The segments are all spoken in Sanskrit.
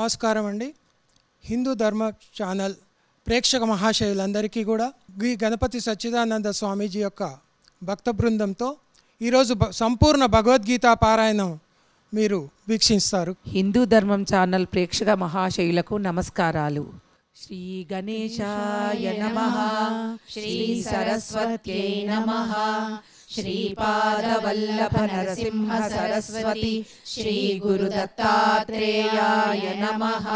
నమస్కారం అండి. హిందూ ధర్మ ఛానల్ ప్రేక్షక మహాశయులందరికీ కూడా ఈ గణపతి సచ్చిదానంద స్వామీజీ యొక్క భక్త బృందంతో ఈరోజు సంపూర్ణ భగవద్గీత పారాయణం మీరు వీక్షిస్తారు. హిందూ ధర్మం ఛానల్ ప్రేక్షక మహాశయులకు నమస్కారాలు. శ్రీ గణేశాయ నమః, శ్రీ సరస్వత్యై నమః, శ్రీపాదవల్లభ నరసింహ సరస్వతి శ్రీ గురు దత్తాత్రేయాయ నమః.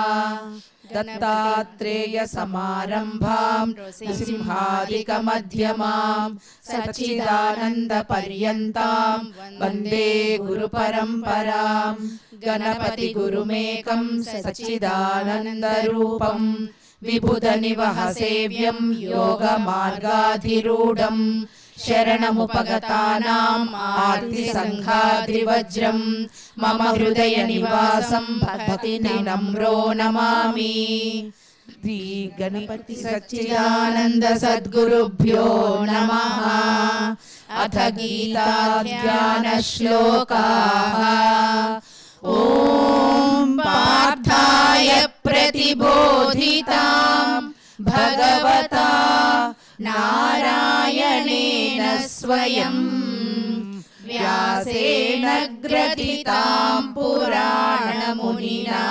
దత్తాత్రేయ సమారంభాం నృసింహాదిక మధ్యమాం సచ్చిదానంద పర్యంతాం వందే గురు పరంపరాం. గణపతి గురుమేకం సచ్చిదానంద రూపం విబుధ నివహ సేవ్యం యోగ మార్గాధిరూఢం శరణముపగతానాం ఆర్తి సంఘాద్రివజ్రం మమ హృదయ నివాసం భక్తి నమ్రో నమామి. శ్రీ గణపతి సచ్చిదానంద సద్గురుభ్యో నమః. అథ గీతాధ్యాన శ్లోకాః. ఓం పార్థాయ ప్రతిబోధితాం భగవతా నారాయణేన స్వయం వ్యాసేన గ్రథితాం పురాణమునినా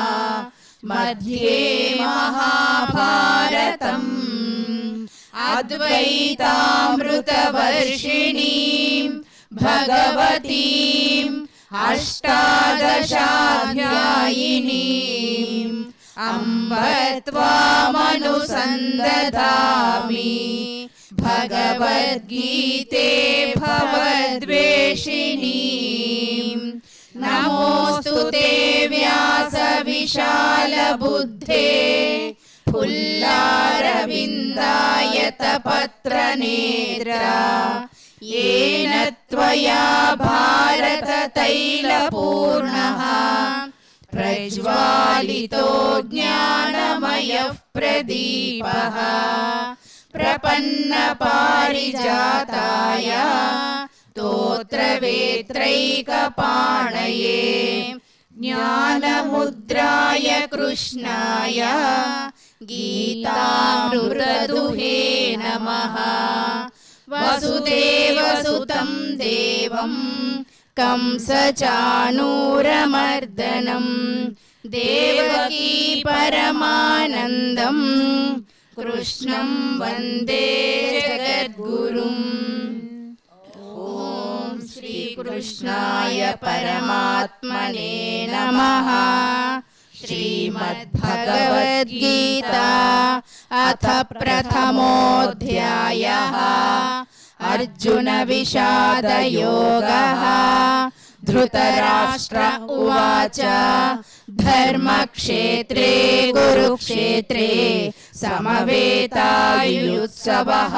మధ్యే మహాభారతం అద్వైతామృతవర్షిణీం భగవతీం అష్టాదశాధ్యాయినీం అంబ త్వామనుసందధామి భగవద్గీతే భవద్వేషిణీం. నమోస్తుతే వ్యాస విశాల బుద్ధే ఫుల్లారవిందాయత పత్ర నేత్ర येन त्वया भारत तैलपूर्णः प्रज्वालितो ज्ञानमयः प्रदीपः प्रपन्न पारिजाताय स्तोत्रवेत्रैकपाणये ज्ञानमुद्राय कृष्णाय गीतामृतदुहे नमः. वसुदेवसुतं देवं कंसचाणूरमर्दनं देवकी परमानन्दं कृष्णं वन्दे जगद्गुरुम्. ॐ श्रीकृष्णाय परमात्मने नमः. श्रीमद्भगवद्गीता अथ प्रथमोऽध्यायः. अर्जुन विषादयोगः. धृतराष्ट्र उवाच धर्मक्षेत्रे कुरुक्षेत्रे समवेतायुत्सवः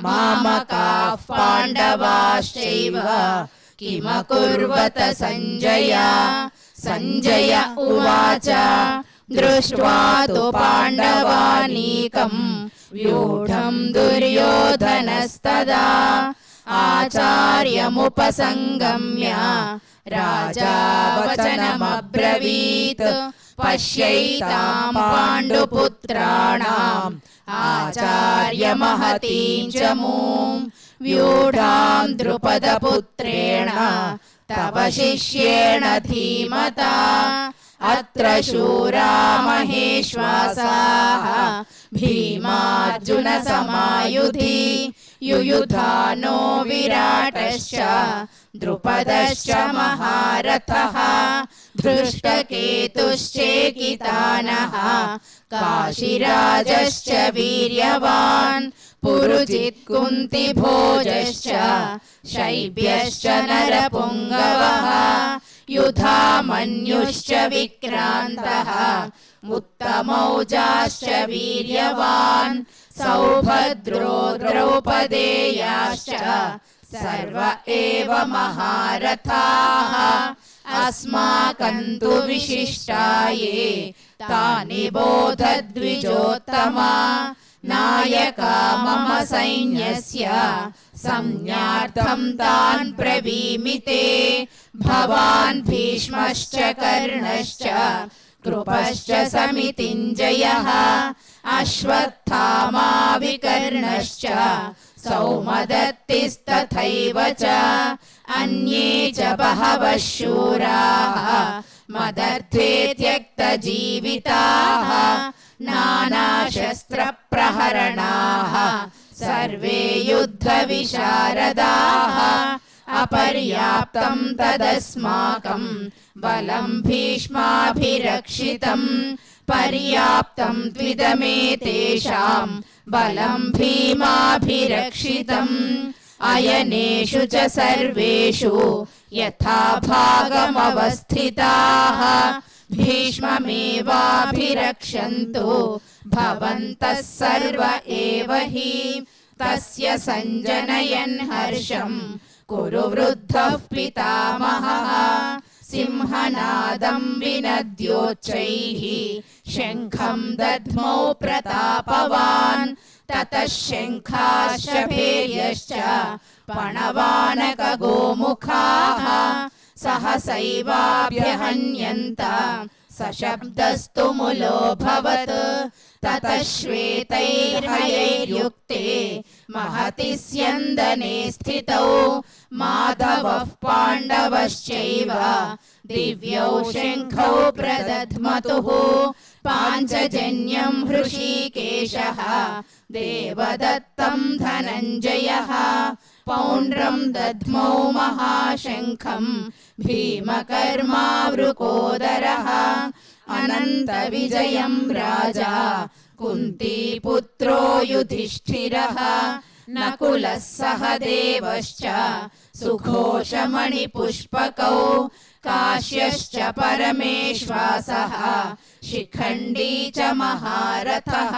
मामकाः पाण्डवाश्चैव किमकुर्वत सञ्जय. संजय उवाच दृष्ट्वा तु पाण्डवानीकं व्यूढं दुर्योधनस्तदा आचार्यमुपसंगम्य राजा वचनमब्रवीत् पश्यैतां पाण्डुपुत्राणाम् आचार्यमहतीं च मूं व्यूढां द्रुपदपुत्रेण तव शिष्येण धीमता. अत्र शूरा महेश्वासाः भीमार्जुन समायुधि युयुधानो विराटश्च द्रुपदश्च महारथः धृष्टकेतुश्चेकितानः काशीराजश्च वीर्यवान् पुरुजित् कुन्तिभोजश्च शैब्यश्च नरपुङ्गवः युधामन्युश्च विक्रान्तः उत्तमौजाश्च वीर्यवान् सौभद्रो द्रौपदेयाश्च सर्व एव महारथाः. अस्माकं तु विशिष्टाये तानि बोधद्विजोत्तमा. नायका मम सैन्यस्य संज्ञार्थं तान् ब्रवीमि ते. भवान् भीष्मश्च कर्णश्च कृपश्च समितिञ्जयः अश्वत्थामा विकर्णश्च सौमदत्तिस्तथैव च अन्ये च बहवः शूराः मदर्थे त्यक्तजीविताः नानाशस्त्रप्रहरणाः सर्वे युद्धविशारदाः अपर्याप्तं तदस्माकं बलं भीष्माभिरक्षितं पर्याप्तं त्विदमेतेषां बलं भीमाभिरक्षितम् अयनेषु च सर्वेषु यथा भागमवस्थिताः भीष्ममेवाभिरक्षन्तु भवन्तः सर्व एव हि तस्य सञ्जनयन् हर्षं कुरु वृद्धः पितामहः सिंहनादं विनद्योच्चैः शङ्खं दद्मौ प्रतापवान् ततः शङ्खाश्च भेर्यश्च पणवानकगोमुखाः सहसैवाभ्यहन्यन्त सशब्दस्तु मुलोऽभवत् ततः श्वेतैर्हयैर्युक्ते महति स्यन्दने स्थितौ माधवः पाण्डवश्चैव दिव्यौ शङ्खौ प्रदध्मतुः पाञ्चजन्यं हृषीकेशः देवदत्तं धनञ्जयः पौण्ड्रं दद्मौ महाशङ्खं भीमकर्मावृकोदरः अनन्तविजयं राजा कुन्तीपुत्रो युधिष्ठिरः नकुलः सहदेवश्च सुघोषमणिपुष्पकौ काश्यश्च परमेश्वासः शिखण्डी च महारथः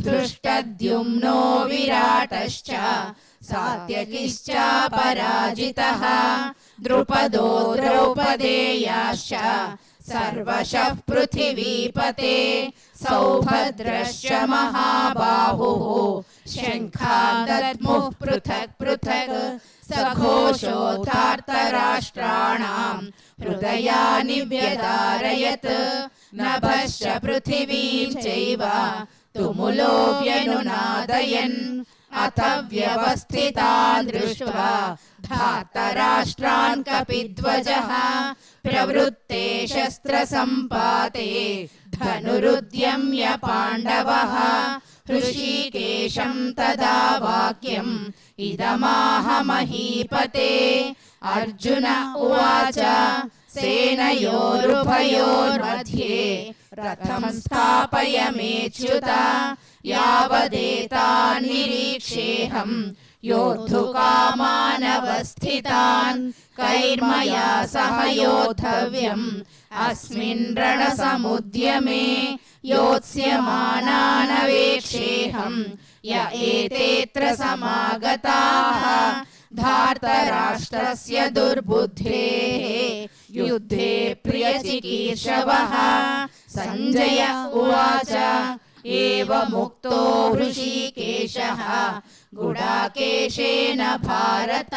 धृष्टद्युम्नो विराटश्च सात्यकिश्च पराजितः द्रुपदो द्रौपदेयाश्च सर्वशः पृथिवीपते सौभद्रश्च महाबाहुः शङ्खान् दद्मुः पृथक् पृथक् सघोषोऽथार्तराष्ट्राणां हृदयानि व्यदारयत् नभश्च पृथिवीं चैव तुमुलो व्यनुनादयन् अथ व्यवस्थितान् दृष्ट्वा धार्तराष्ट्रान् कपिध्वजः प्रवृत्ते शस्त्रसम्पाते धनुरुद्यम्य पाण्डवः हृषीकेशं तदा वाक्यम् इदमाह महीपते अर्जुन उवाच सेनयोरुभयोर्मध्ये रथं स्थापयमेच्युत यावदेतान् निरीक्षेऽहं योद्धुकामानवस्थितान् कैर्मया सह योद्धव्यम् अस्मिन् रणसमुद्यमे योत्स्यमानानवेक्षेऽहं य एतेऽत्र समागताः धार्तराष्ट्रस्य दुर्बुद्धेः युद्धे प्रियचिकीर्षवः सञ्जय उवाच एवमुक्तो हृषीकेशः गुडाकेशेन भारत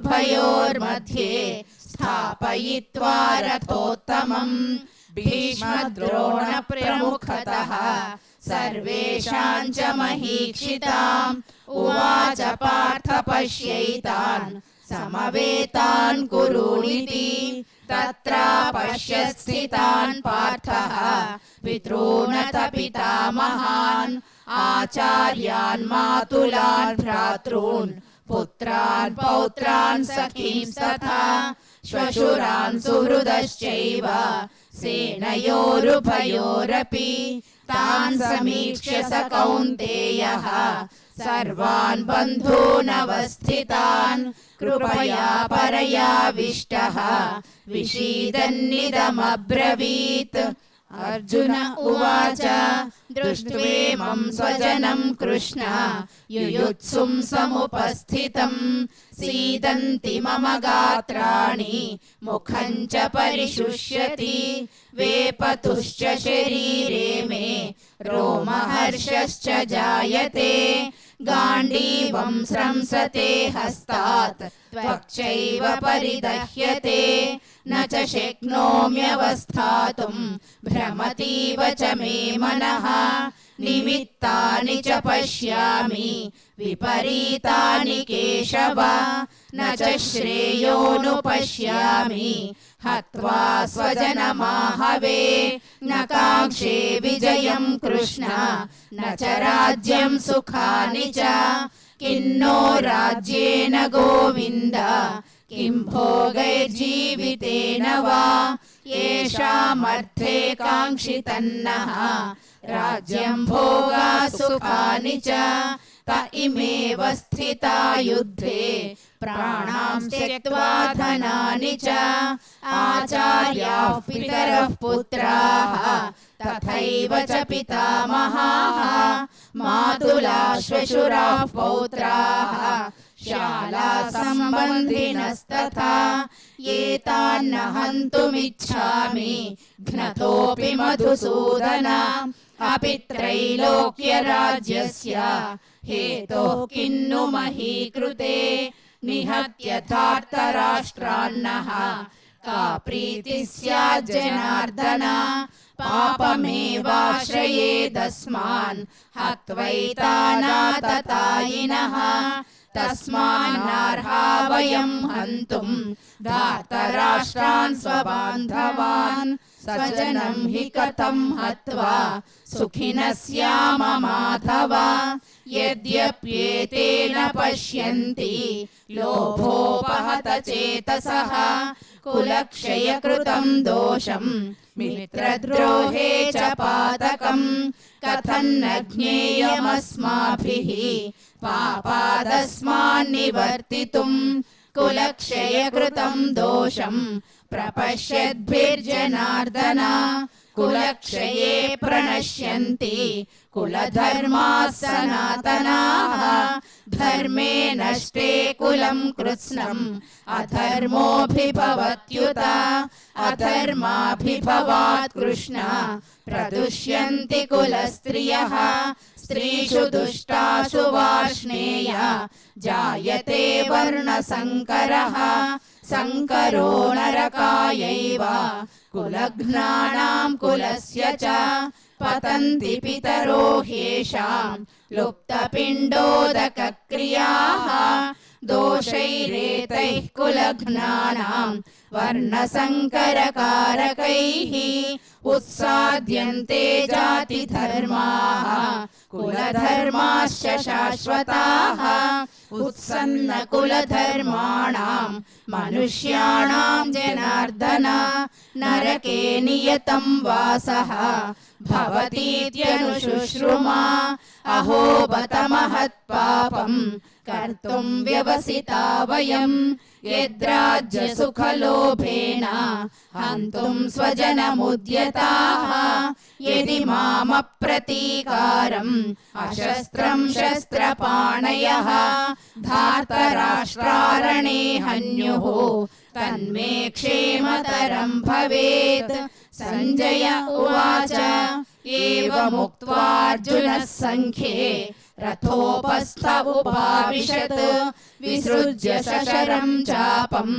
सेनयोरुभयोर्मध्ये स्थापयित्वा रथोत्तमम् भीष्मद्रोणप्रमुखतः सर्वेषां च महीक्षिताम् उवाच पार्थ पश्यैतान् समवेतान् कुरूनिति तत्र पश्यत् स्थितान् पार्थः पितॄनथ पितामहान् आचार्यान् मातुलान् भ्रातॄन् पुत्रान् पौत्रान् सखींस्तथा श्वशुरान् सुहृदश्चैव सेनयोरुभयोरपि तान् समीक्ष्य स कौन्तेयः सर्वान् बन्धूनवस्थितान् कृपया परयाविष्टः विषीदन्निदमब्रवीत् अर्जुन उवाच दृष्ट्वेमं स्वजनं कृष्ण युयुत्सुं समुपस्थितं सीदन्ति मम गात्राणि मुखं च परिशुष्यति वेपतुश्च शरीरे मे रोमहर्षश्च जायते गाण्डीवं स्रंसते हस्तात् त्वक्चैव परिदह्यते न च शक्नोम्यवस्थातुं भ्रमतीव च मे मनः निमित्तानि च पश्यामि विपरीतानि केशव न च श्रेयोनुपश्यामि हत्वा स्वजनमाहवे न काङ्क्षे विजयं कृष्ण न च राज्यं सुखानि च किन्नो राज्येन गोविन्द किं भोगैर्जीवितेन वा येषामर्थे काङ्क्षितन्नः राज्यं भोगा सुखानि च त इमेव स्थिता युद्धे प्राणां त्यक्त्वा धनानि च आचार्याः पितरः पुत्राः तथैव च पितामहाः मातुलाः श्वशुराः पौत्राः शाला सम्बन्धिनस्तथा एतान्न हन्तुमिच्छामि घ्नतोऽपि मधुसूदन अपि त्रैलोक्यराज्यस्य हेतोः किन्नु महीकृते निहत्यथार्तराष्ट्रान्नः का प्रीतिः स्यात् जनार्दन पापमेवाश्रयेदस्मान् हत्वैतानाततायिनः तस्मान्नार्हा वयं हन्तुं धार्तराष्ट्रान् स्वबान्धवान् स्वजनं हि कथं हत्वा सुखिनः स्याम माधव यद्यप्येतेन पश्यन्ति लोभोपहत चेतसः कुलक्षयकृतं दोषं मित्रद्रोहे च पातकं कथन्न ज्ञेयमस्माभिः पापादस्मान्निवर्तितुं कुलक्षयकृतं दोषं प्रपश्यद्भिर्जनार्दन कुलक्षये प्रणश्यन्ति कुलधर्माः सनातनाः धर्मे नष्टे कुलं कृत्स्नम् अधर्मोऽभिभवत्युत अधर्माभिभवात् कृष्ण प्रदुष्यन्ति कुलस्त्रियः स्त्रीषु दुष्टासु वार्ष्णेय जायते वर्णसङ्करः संकरो नरकायैव कुलघ्नानां कुलस्य च पतन्ति पितरो ह्येषां लुप्तपिण्डोदकक्रियाः दोषैरेतैः कुलघ्नानां वर्णसङ्करकारकैः उत्साद्यन्ते जातिधर्माः कुलधर्माश्च शाश्वताः उत्सन्नकुलधर्माणां मनुष्याणां जनार्दन नरके नियतं वासः भवतीत्यनुशुश्रुमा अहो बत महत्पापं कर्तुं व्यवसिता वयं यद्राज्यसुखलोभेन हन्तुं स्वजनमुद्यताः यदि मामप्रतीकारम् अशस्त्रं शस्त्रपाणयः धार्तराष्ट्रारणे हन्युः तन्मे क्षेमतरं भवेत् संजय उवाच एवमुक्त्वार्जुनः सङ्ख्ये रथोपस्थ उपाविशत् विसृज्य सशरं चापं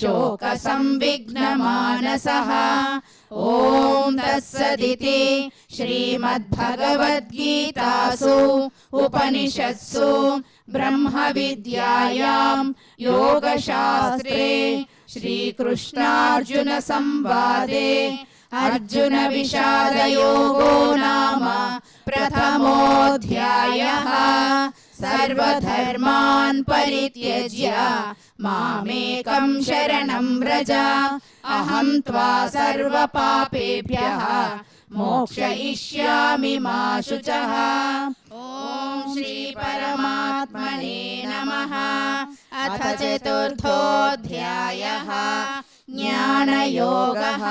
शोकसंविघ्नमानसः ॐ तत्सदिति श्रीमद्भगवद्गीतासु उपनिषत्सु ब्रह्मविद्यायां योगशास्त्रे श्रीकृष्णार्जुनसंवादे अर्जुन विषादयोगो नाम प्रथमोऽध्यायः सर्वधर्मान् परित्यज्य मामेकं शरणं व्रज अहं त्वा सर्वपापेभ्यः मोक्षयिष्यामि मा शुचः। ॐ श्री परमात्मने नमः। अथ चतुर्थोऽध्यायः ज्ञानयोगः।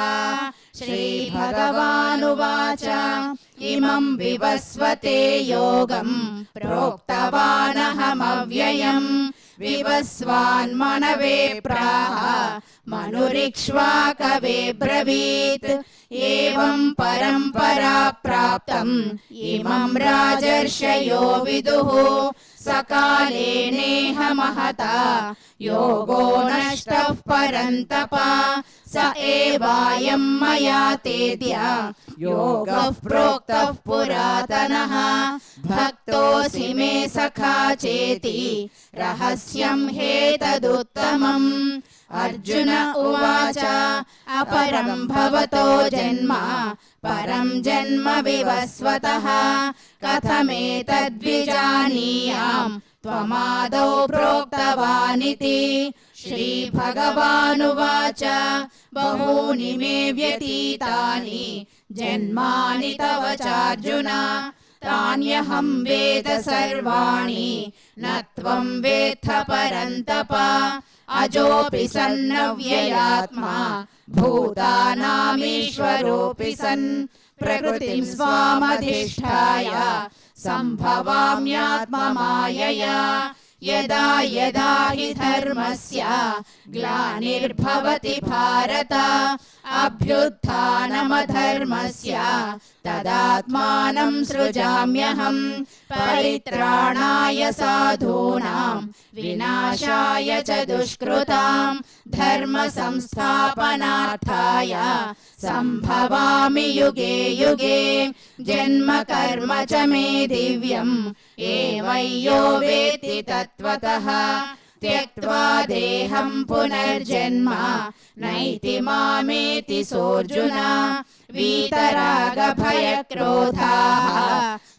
श्रीभगवानुवाच इमं विवस्वते योगं प्रोक्तवानहमव्ययम् विवस्वान्मनवे प्राह मनुरिक्ष्वाकवे ब्रवीत् एवं परम्परा प्राप्तम् इमं राजर्षयो विदुः सकाले नेह महता योगो नष्टः परन्तप स एवायं मया तेद्य योगः प्रोक्तः पुरातनः भक्तोऽसि मे सखा चेति रहस्यं ह्येतदुत्तमम् अर्जुन उवाच अपरं भवतो जन्म परं जन्म विवस्वतः कथमेतद्विजानीयाम् त्वमादौ प्रोक्तवानिति श्रीभगवानुवाच बहूनि मे व्यतीतानि जन्मानि तव चार्जुन तान्यहं वेद सर्वाणि न त्वं वेत्थ परन्तप अजोऽपि सन्नव्ययात्मा भूतानामीश्वरोऽपि सन् प्रकृतिं स्वामधिष्ठाय सम्भवाम्यात्ममायया यदा यदा हि धर्मस्य ग्लानिर्भवति भारत अभ्युत्थानमधर्मस्य तदात्मानं सृजाम्यहं परित्राणाय साधूनां विनाशाय च दुष्कृतां धर्म संस्थापनार्थाय सम्भवामि युगे युगे जन्म कर्म च मे दिव्यम् एवं यो वेत्ति तत्त्वतः त्यक्त्वा देहं पुनर्जन्म नैति मामेति सोऽर्जुन वीतरागभयक्रोधाः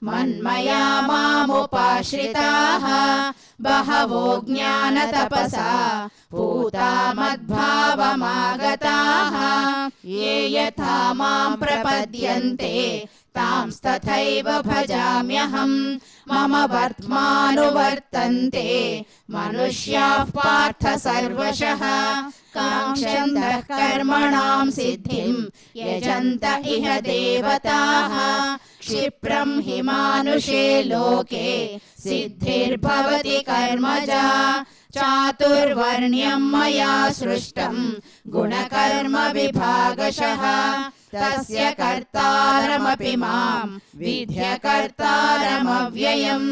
मन्मया मामुपाश्रिताः बहवो ज्ञानतपसा पूता मद्भावमागताः ये यथा मां प्रपद्यन्ते तांस्तथैव भजाम्यहम् मम वर्त्मानुवर्तन्ते मनुष्याः पार्थ सर्वशः काङ्क्षन्तः कर्मणां सिद्धिं यजन्त इह देवताः क्षिप्रं हि मानुषे लोके सिद्धिर्भवति कर्मजा चातुर्वर्ण्यं मया सृष्टं गुणकर्म विभागशः तस्य कर्तारमपि मां विद्य कर्तारमव्ययम्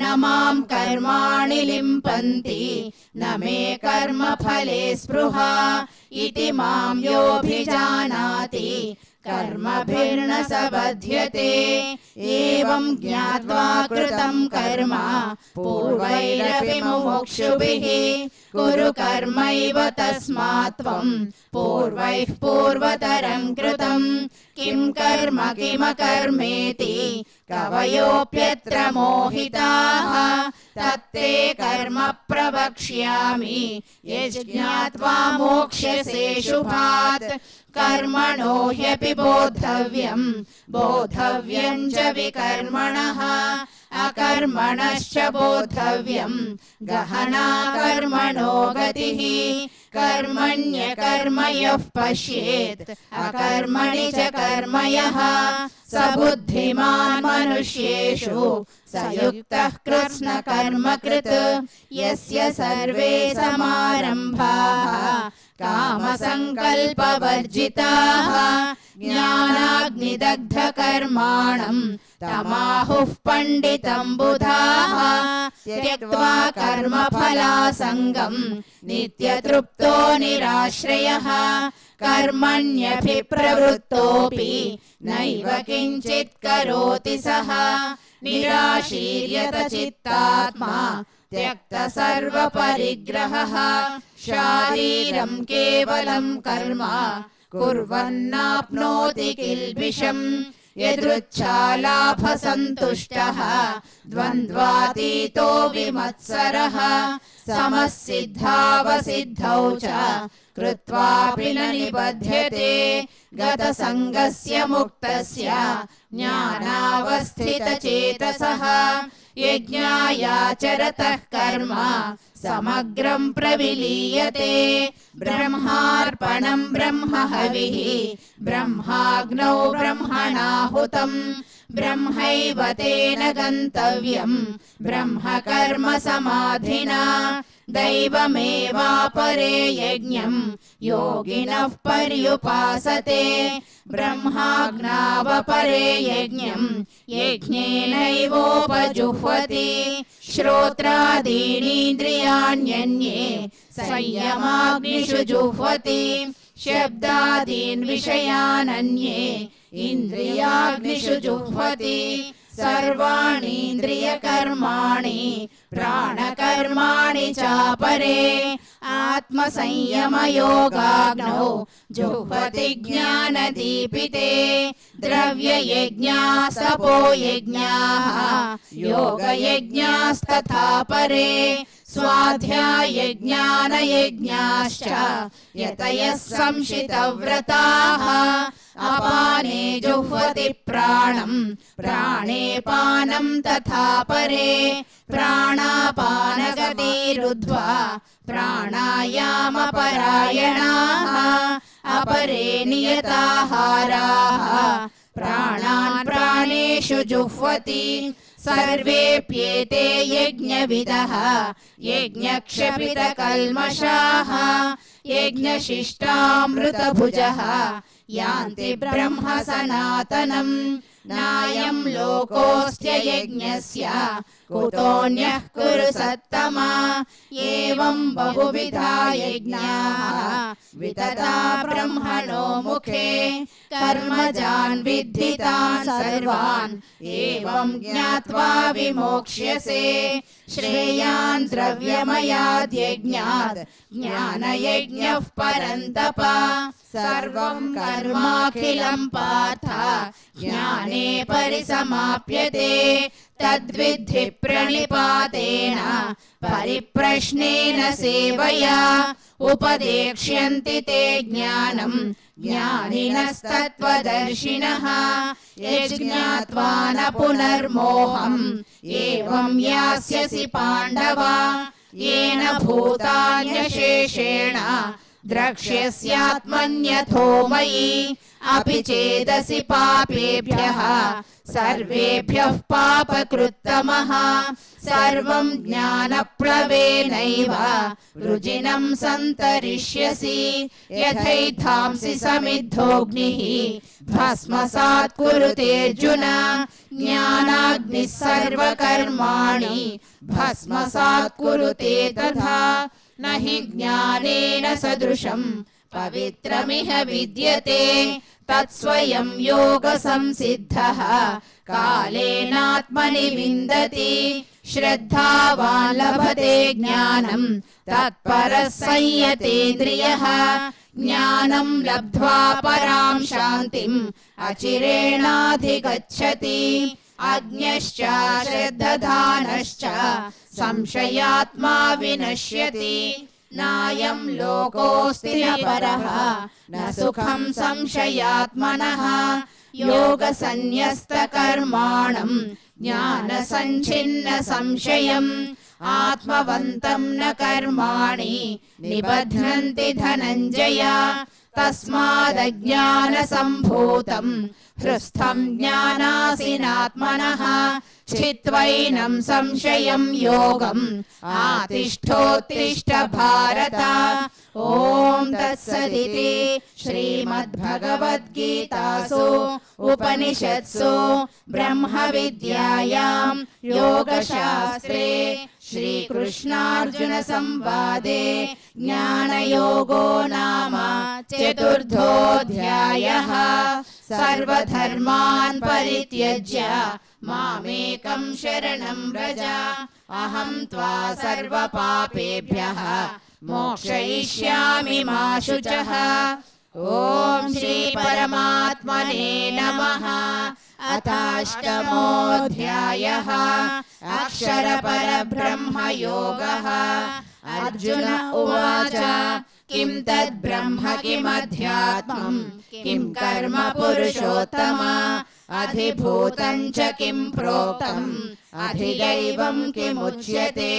न मां कर्माणि लिम्पन्ति न मे कर्मफले स्पृहा इति मां योऽभिजानाति कर्मभिर्न स बध्यते एवं ज्ञात्वा कृतं कर्म पूर्वैरपि मुमुक्षुभिः कुरु कर्मैव तस्मात् त्वं पूर्वैः पूर्वतरं कृतं किं कर्म किमकर्मेति कवयोऽप्यत्र मोहिताः तत्ते कर्म प्रवक्ष्यामि यज्ञात्वा मोक्ष्यसे शुभात् कर्मणो ह्यपि बोद्धव्यं बोद्धव्यं च विकर्मणः अकर्मणश्च बोद्धव्यं गहना कर्मणो गतिः कर्मण्यकर्म यः पश्येत् अकर्मणि च कर्म यः स बुद्धिमान् मनुष्येषु स युक्तः कृत्स्नकर्मकृत् यस्य सर्वे समारम्भाः कामसङ्कल्पवर्जिताः ज्ञानाग्निदग्धकर्माणं तमाहुः पण्डितं बुधाः त्यक्त्वा कर्मफलासङ्गं नित्यतृप्तो निराश्रयः कर्मण्यभिप्रवृत्तोऽपि नैव किञ्चित् करोति सः निराशीर्यत चित्तात्मा त्यक्त सर्वपरिग्रहः शारीरं केवलं कर्म कुर्वन्नाप्नोति किल्बिषम् यदृच्छालाभसन्तुष्टः द्वन्द्वातीतो विमत्सरः समसिद्धावसिद्धौ च कृत्वापि न निबध्यते गतसङ्गस्य मुक्तस्य ज्ञानावस्थितचेतसः यज्ञायाचरतः कर्म समग्रं प्रविलीयते ब्रह्मार्पणं ब्रह्महविः ब्रह्माग्नौ ब्रह्मणाहुतं ब्रह्मैव तेन गन्तव्यं ब्रह्मकर्म समाधिना दैवमेवापरे यज्ञं योगिनः पर्युपासते ब्रह्माग्नावपरे यज्ञं यज्ञेनैवोपजुह्वति श्रोत्रादीनीन्द्रियाण्यन्ये संयमाग्निषु जुह्वति शब्दादीन् विषयानन्ये इन्द्रियाग्निषु जुह्वति सर्वाणीन्द्रियकर्माणि प्राणकर्माणि चापरे आत्मसंयमयोगाग्नौ जुह्वति ज्ञानदीपिते द्रव्ययज्ञाः तपोयज्ञाः योगयज्ञास्तथा परे स्वाध्यायज्ञानयज्ञाश्च यतयः संशितव्रताः अपाने जुह्वति प्राणं प्राणे पानं तथा परे प्राणापानगतिरुद्ध्वा प्राणायामपरायणाः अपरे नियताहाराः प्राणान् प्राणेषु जुह्वति सर्वेऽप्येते यज्ञविदः यज्ञक्षपितकल्मषाः यज्ञशिष्टामृतभुजः यान्ति ब्रह्म सनातनम् नायं लोकोऽस्त्य यज्ञस्य कुतोऽन्यः कुरु सत्तमा एवं बहुविधा यज्ञाः वितता ब्रह्मणो मुखे कर्मजान् विद्धितान् सर्वान् एवं ज्ञात्वा विमोक्ष्यसे श्रेयान् द्रव्यमयाद्यज्ञात् ज्ञानयज्ञः परन्तप सर्वं कर्माखिलं पार्थ ज्ञाने परिसमाप्यते तद्विद्धि प्रणिपातेन परिप्रश्नेन सेवया उपदेक्ष्यन्ति ते ज्ञानं ज्ञानिनस्तत्त्वदर्शिनः यज्ञात्वा न पुनर्मोहम् एवं यास्यसि पाण्डव येन भूतान्यशेषेण द्रक्ष्यस्यात्मन्यथो मयि अपि चेदसि पापेभ्यः सर्वेभ्यः पापकृत्तमः सर्वं ज्ञानप्लवेनैव वृजिनं सन्तरिष्यसि यथैधांसि समिद्धोऽग्निः भस्मसात् कुरुतेऽर्जुन ज्ञानाग्निः सर्वकर्माणि भस्मसात् कुरुते तथा न हि ज्ञानेन सदृशं पवित्रमिह विद्यते तत्स्वयं योगसंसिद्धः कालेनात्मनि विन्दति श्रद्धावान् लभते ज्ञानं तत्परः संयतेन्द्रियः ज्ञानं लब्ध्वा परां शान्तिम् अचिरेणाधिगच्छति अज्ञश्च श्रद्धधानश्च संशयात्मा विनश्यति नायं लोकोऽस्ति न परः न सुखं संशयात्मनः योगसन्न्यस्तकर्माणं ज्ञानसञ्छिन्न संशयम् आत्मवन्तं न कर्माणि निबध्नन्ति धनञ्जय तस्मादज्ञानसम्भूतं हृस्थं ज्ञानासीनात्मनः छित्त्वैनं संशयं योगम् आतिष्ठोत्तिष्ठ भारत ॐ तत्सदिति श्रीमद्भगवद्गीतासु उपनिषत्सु ब्रह्मविद्यायां योगशास्त्रे श्रीकृष्णार्जुन संवादे ज्ञानयोगो नाम चतुर्थोऽध्यायः सर्वधर्मान् परित्यज्य मामेकं शरणं व्रज अहं त्वा सर्वपापेभ्यः मोक्षयिष्यामि मा शुचः ॐ श्री परमात्मने नमः अथाष्टमोऽध्यायः अक्षरपरब्रह्मयोगः अर्जुन उवाच किं तद्ब्रह्म किमध्यात्मं किं कर्म पुरुषोत्तम अधिभूतं च किं प्रोक्तम् अधिदैवं किमुच्यते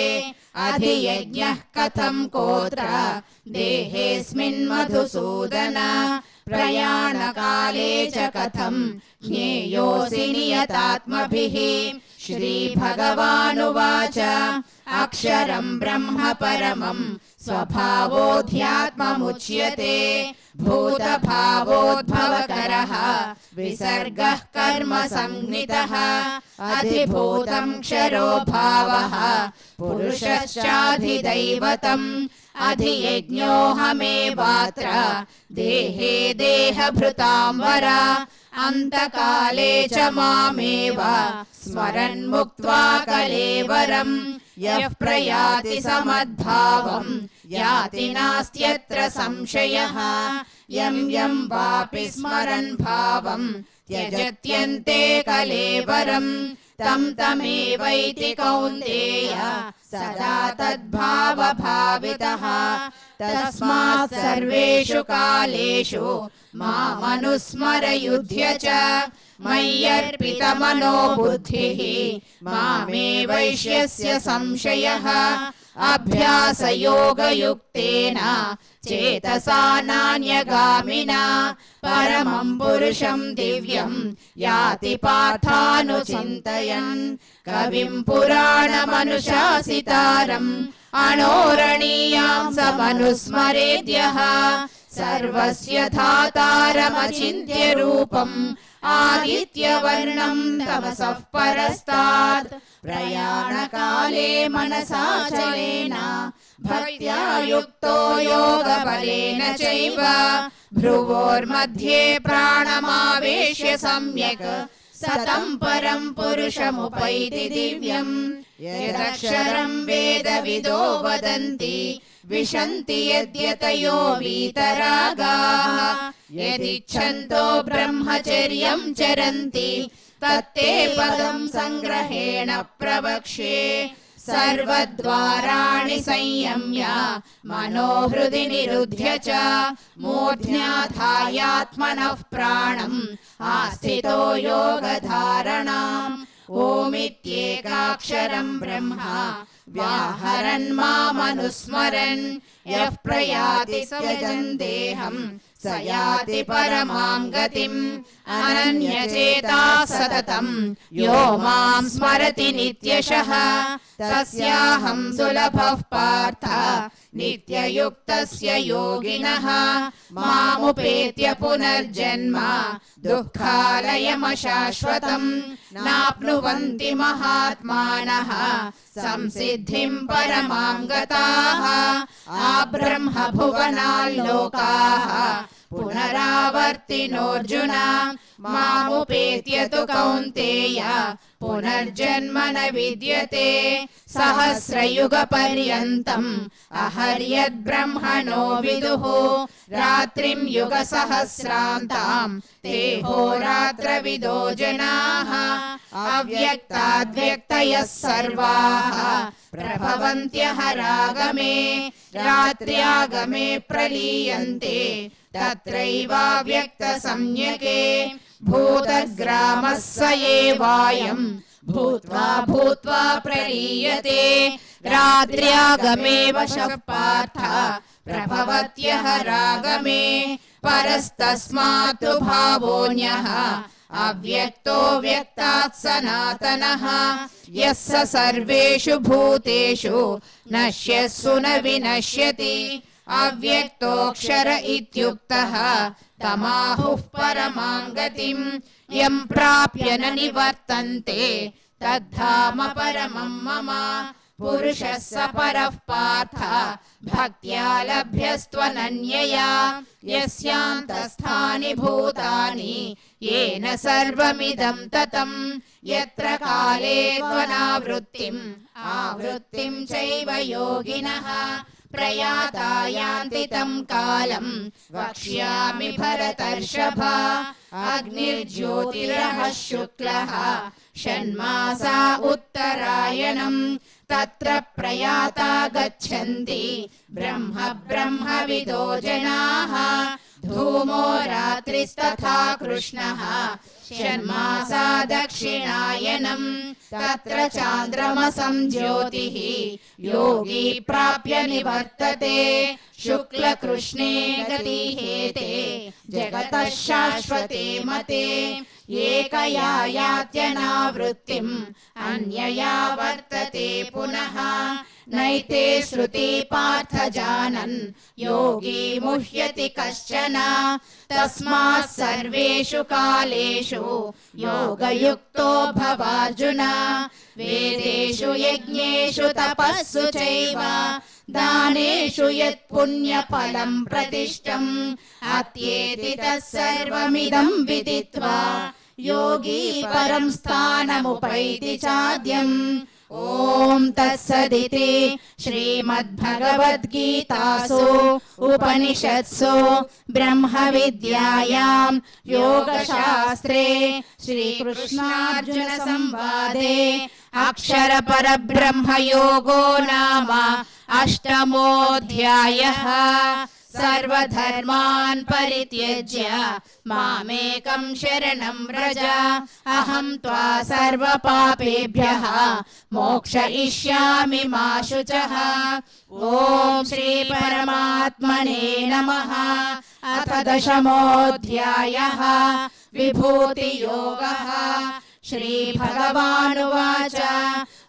अधियज्ञः कथं कोत्र देहेऽस्मिन् मधुसूदन प्रयाणकाले च कथं ज्ञेयोऽसि नियतात्मभिः। श्रीभगवानुवाच अक्षरं ब्रह्म परमं स्वभावोऽध्यात्ममुच्यते भूतभावोद्भवकरः विसर्गः कर्म संज्ञितः अधिभूतं क्षरो भावः पुरुषश्चाधिदैवतम् अधियज्ञोऽहमेवात्र देहे देहभृतां वर अन्तकाले च मामेव स्मरन् मुक्त्वा कलेवरम् यः प्रयाति समद्भावं याति नास्त्यत्र संशयः यं यं वापि स्मरन् भावं त्यजत्यन्ते कलेवरम् तं तमेवैति कौन्तेय सदा तद्भावभावितः तस्मात् सर्वेषु कालेषु मामनुस्मरयुध्य च मय्यर्पितमनो बुद्धिः मामे वैश्यस्य संशयः अभ्यासयोगयुक्तेन चेतसा नान्यगामिना परमं पुरुषं दिव्यं याति पार्थानुचिन्तयन् कविं पुराणमनुशासितारम् अणोरणीयां समनुस्मरेद्यः सर्वस्य धातारमचिन्त्य रूपम् आदित्यवर्णं तमसः परस्तात् प्रयाणकाले मनसाचलेन भक्त्या युक्तो योगबलेन चैव भ्रुवोर्मध्ये प्राणमावेश्य सम्यक् सतं परं पुरुषमुपैति दिव्यम् यदक्षरं वेदविदो वदन्ति विशन्ति यद्यतयो वीतरागाः यदिच्छन्तो ब्रह्मचर्यं चरन्ति तत्ते पदं संग्रहेण प्रवक्ष्ये सर्वद्वाराणि संयम्य मनोहृदि निरुध्य च मूर्ध्याधायात्मनः प्राणम् आस्थितो योगधारणाम् ओमित्येकाक्षरं ब्रह्म व्याहरन् मामनुस्मरन् यः प्रयाति त्यजन् देहं स याति परमां गतिम् अनन्यचेताः सततं यो मां स्मरति नित्यशः तस्याहं सुलभः पार्थ नित्ययुक्तस्य योगिनः मामुपेत्य पुनर्जन्म दुःखालयमशाश्वतम् नाप्नुवन्ति महात्मानः संसिद्धिं परमां गताः आब्रह्म भुवनाल्लोकाः पुनरावर्तिनोऽर्जुन मामुपेत्य तु कौन्तेय पुनर्जन्म न विद्यते सहस्रयुगपर्यन्तम् अहर्यद्ब्रह्मणो विदुः रात्रिं युगसहस्रान्तां ते होरात्रविदो जनाः अव्यक्ताद्व्यक्तयः सर्वाः प्रभवन्त्यहरागमे रात्र्यागमे प्रलीयन्ते तत्रैवाव्यक्तसंज्ञके भूतग्रामः स एवायम् भूत्वा भूत्वा प्रलीयते रात्र्यागमे वशः पार्थ प्रभवत्यहरागमे परस्तस्मात् भावोऽन्यः अव्यक्तो व्यक्तात् सनातनः यः स सर्वेषु भूतेषु नश्यत्सु न विनश्यति अव्यक्तोऽक्षर इत्युक्तः तमाहुः परमां गतिम् यं प्राप्य न निवर्तन्ते तद्धाम परमं मम पुरुषः स परः पार्थ भक्त्या लभ्यस्त्वनन्यया यस्यान्तस्थानि भूतानि येन सर्वमिदं ततं यत्र काले त्वनावृत्तिम् आवृत्तिं चैव योगिनः प्रयाता यान्ति तं कालं वक्ष्यामि भरतर्षभ अग्निर्ज्योतिरः शुक्लः षण्मासा उत्तरायणम् तत्र प्रयाता गच्छन्ति ब्रह्मविदो जनाः धूमो रात्रि रात्रिस्तथा कृष्णः षण्मासा दक्षिणायनम् तत्र चान्द्रमसं ज्योतिः योगी प्राप्य निवर्तते शुक्लकृष्णे गतिहेते जगतः शाश्वते मते एकया यात्यनावृत्तिम् अन्यया वर्तते पुनः नैते श्रुति पार्थ जानन् योगी मुह्यति कश्चन तस्मात् सर्वेषु कालेषु योगयुक्तो भवार्जुन वेदेषु यज्ञेषु तपस्सु चैव दानेषु यत् पुण्यफलं प्रतिष्ठम् अत्येति तत्सर्वमिदं विदित्वा योगी परं स्थानमुपैति चाद्यम् ओम तत्सदिति श्रीमद्भगवद्गीतासु उपनिषत्सु ब्रह्मविद्यायां योगशास्त्रे श्रीकृष्णार्जुन संवादे अक्षरपरब्रह्मयोगो नाम अष्टमोऽध्यायः सर्वधर्मान् परित्यज्य मामेकं शरणं व्रज अहं त्वा सर्वपापेभ्यः मोक्षयिष्यामि मा शुचः। ओम श्री परमात्मने नमः। अथ दशमोऽध्यायः विभूतियोगः। श्री भगवानुवाच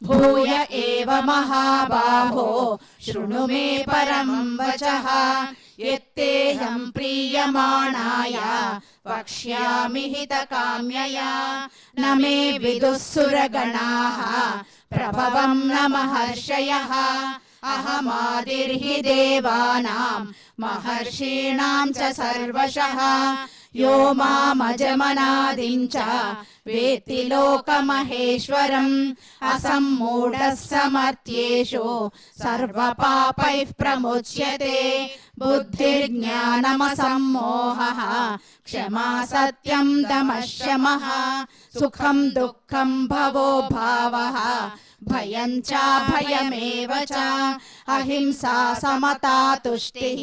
भूय एव महाबाहो शृणु मे परमं वचः यत्तेऽहं प्रीयमाणाय वक्ष्यामि हितकाम्यया न मे विदुः सुरगणाः प्रभवं न महर्षयः अहमादिर्हि देवानां महर्षीणां च सर्वशः यो मामजमनादिं च वेत्ति लोकमहेश्वरम् असम्मूढः समर्थ्येषु सर्वपापैः प्रमुच्यते बुद्धिर्ज्ञानमसम्मोहः क्षमा सत्यं दमः शमः सुखं दुःखं भवो भावः भयं च भयमेव च अहिंसा समता तुष्टिः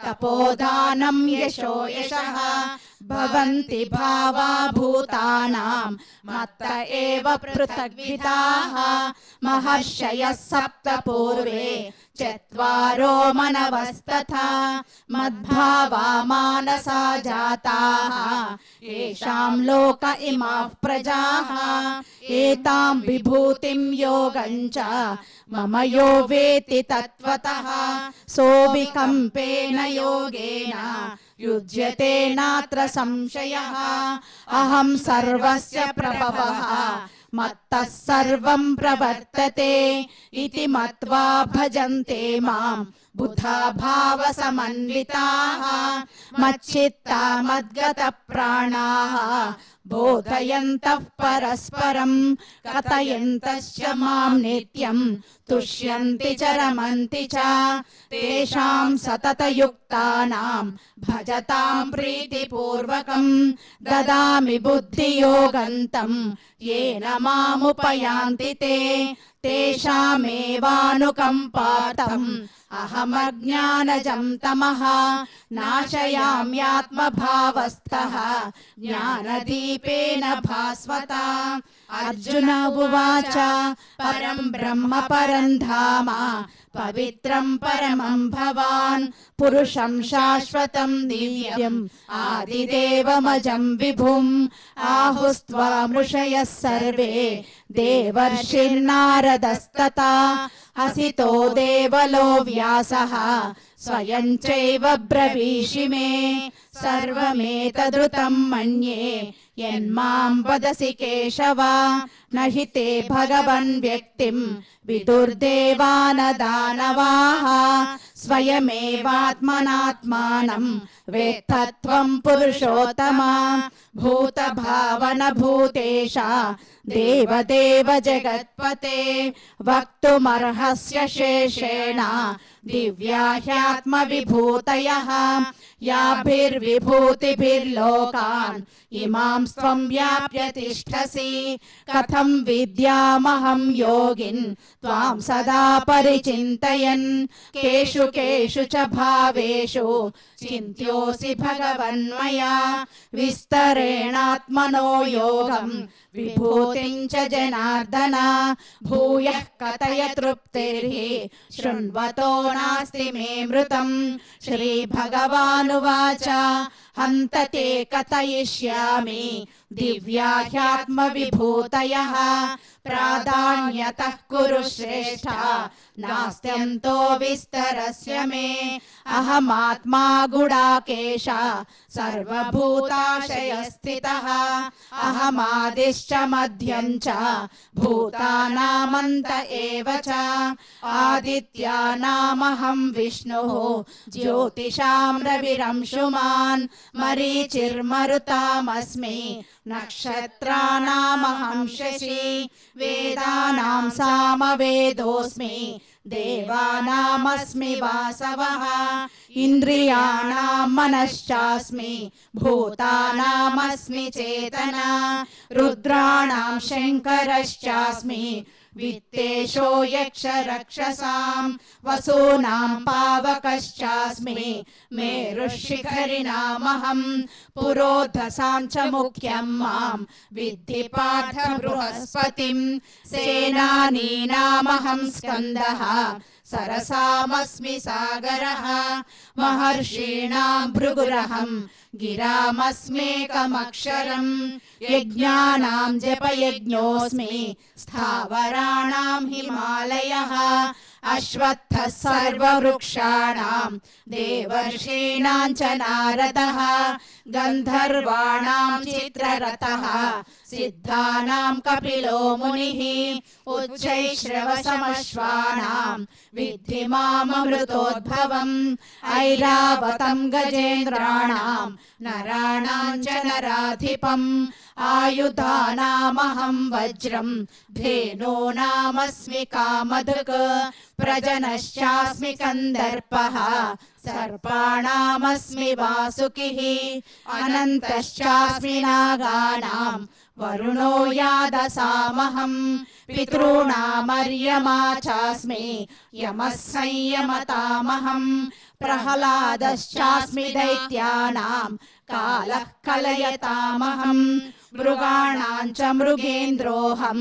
तपोदानं यशो यशः भवन्ति भावा भूतानां मत्त एव पृथग्विदाः महर्षयः सप्त पूर्वे चत्वारो मनवस्तथा मद्भावा मानसा जाताः येषां लोक इमाः प्रजाः एतां विभूतिं योगं च मम यो वेति तत्त्वतः सोऽविकम्पेन योगेन युज्यते नात्र संशयः अहं सर्वस्य प्रभवः मत्तः सर्वं प्रवर्तते इति मत्वा भजन्ते मां बुधा भावसमन्विताः मच्चित्ता मद्गतप्राणाः बोधयन्तः परस्परं कथयन्तश्च मां नित्यं तुष्यन्ति च रमन्ति च तेषां सततयुक्तानां भजतां प्रीतिपूर्वकं ददामि बुद्धियोगं येन मामुपयान्ति ते तेषामेवानुकम्पार्थम् अहमज्ञानजं तमः नाशयाम्यात्मभावस्थः ज्ञानदीपेन भास्वता। अर्जुन उवाच परं ब्रह्म परं धाम पवित्रं परमं भवान् पुरुषं शाश्वतं दिव्यम् आदिदेवमजं विभुम् आहुस्त्वामृषयः सर्वे देवर्षिर्नारदस्तथा हसितो देवलो व्यासः स्वयं चैव ब्रवीषि मे सर्वमेतदृतं मन्ये यन्मां वदसि केशव न हि ते भगवन् व्यक्तिं विदुर्देवानदानवाः स्वयमेवात्मनात्मानं वेत्थत्वं पुरुषोत्तम भूतभावन भूतेश देवदेव जगत्पते वक्तुमर्हस्य शेषेण दिव्या ह्यात्मविभूतयः याभिर्विचिन्त्यमानाः विभूतिभिर्लोकान् इमां त्वं व्याप्य तिष्ठसि कथं विद्यामहं योगिन् त्वां सदा परिचिन्तयन् केषु केषु च भावेषु चिन्त्योऽसि भगवन्मया विस्तरेणात्मनो योगं विभूतिं च जनार्दन भूयः कथय तृप्तिर्हि शृण्वतो नास्ति मे मृतं श्रीभगवानुवाच हन्त ते कथयिष्यामि दिव्याह्यात्मविभूतयः प्राधान्यतः कुरु श्रेष्ठा नास्त्यन्तो विस्तरस्य मे अहमात्मा गुडाकेश सर्वभूताशयस्थितः अहमादिश्च मध्यं च भूतानामन्त एव च आदित्यानामहं विष्णुः ज्योतिषां रविरंशुमान् मरीचिर्मरुतामस्मि नक्षत्राणामहं शशि वेदानां सामवेदोऽस्मि देवानामस्मि वासवः इन्द्रियाणां मनश्चास्मि भूतानामस्मि चेतना रुद्राणां शङ्करश्चास्मि वित्तेशो यक्ष रक्षसां वसूनां पावकश्चास्मि मेरुशिखरिणामहं पुरोधसां च मुख्यं मां विद्धि पार्थ बृहस्पतिं सेनानीनामहं स्कन्दः सरसामस्मि सागरः महर्षीणां भृगुरहं गिरामस्मेकमक्षरं यज्ञानां जपयज्ञोऽस्मि स्थावराणां हिमालयः अश्वत्थः सर्ववृक्षाणां देवर्षीणां च नारदः गन्धर्वाणां चित्ररथः सिद्धानां कपिलो मुनिः उच्चैश्रवसमश्वानां विद्धि माममृतोद्भवम् ऐरावतं गजेन्द्राणां नराणां च नराधिपम् आयुधानामहं वज्रं धेनूनामस्मि कामधुक् प्रजनश्चास्मि कन्दर्पः सर्पाणामस्मि वासुकिः अनन्तश्चास्मि नागानां वरुणो यादसामहं पितॄणामर्यमा चास्मि यमः संयमतामहं प्रह्लादश्चास्मि दैत्यानां कालः कलयतामहं मृगाणां च मृगेन्द्रोऽहं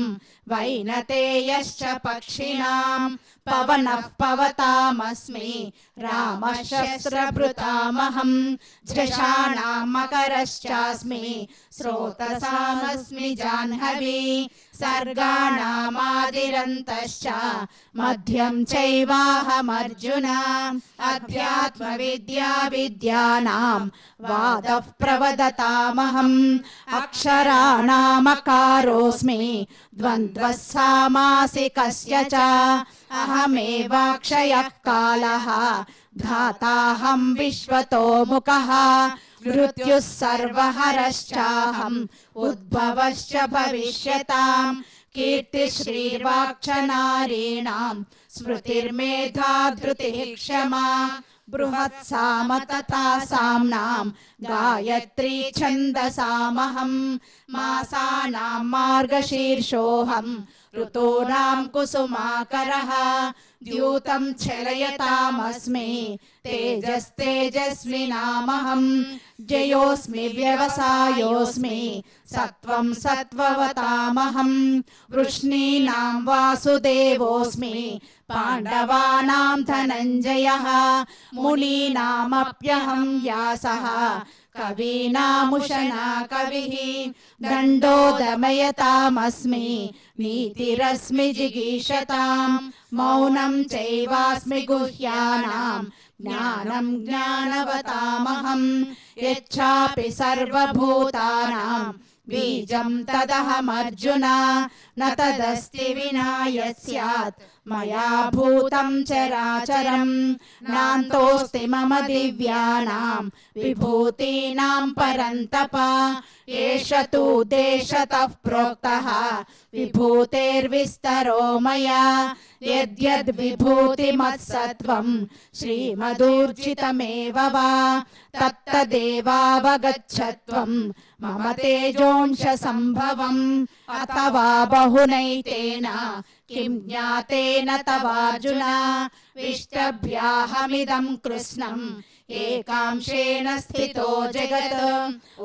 वैनतेयश्च पक्षिणां पवनः पवतामस्मि रामः शस्त्रभृतामहं झषाणां मकरश्चास्मि स्रोतसामस्मि जाह्नवी सर्गाणामादिरन्तश्च मध्यं चैवाहमर्जुन अध्यात्मविद्या विद्यानां वादः प्रवदतामहम् अक्षराणामकारोऽस्मि द्वन्द्वः सामासिकस्य च अहमेवाक्षयः कालः धाताहं विश्वतो मुखः मृत्युः सर्वहरश्चाहम् उद्भवश्च भविष्यताम् कीर्तिश्रीर्वाक्च नारीणां स्मृतिर्मेधा धृतिः क्षमा बृहत्साम तथा साम्नां गायत्री छन्दसामहं मासानां मार्गशीर्षोऽहं ऋतूनां कुसुमाकरः द्यूतं छलयतामस्मि तेजस्तेजस्विनामहं जयोऽस्मि व्यवसायोऽस्मि सत्वं सत्त्ववतामहं वृष्णीनां वासुदेवोऽस्मि पाण्डवानां धनञ्जयः मुनीनामप्यहं व्यासः कवीनामुशना कविः दण्डो दमयतामस्मि नीतिरस्मि जिगीषतां मौनं चैवास्मि गुह्यानां ज्ञानं ज्ञानवतामहं यच्चापि सर्वभूतानां बीजं तदहमर्जुन न तदस्ति विना यत् स्यात् मया भूतं चराचरं नान्तोऽस्ति मम दिव्यानां विभूतीनां परन्तप एष तु देशतः प्रोक्तः विभूतेर्विस्तरो मया यद्यद् विभूतिमत्सत्त्वं श्रीमदूर्जितमेव वा तत्तदेवावगच्छत्वं मम तेजोंशसम्भवम् अथवा बहुनैतेन किं ज्ञातेन तवार्जुन विष्टभ्याहमिदं कृष्णम् एकांशेन स्थितो जगत्। ॐ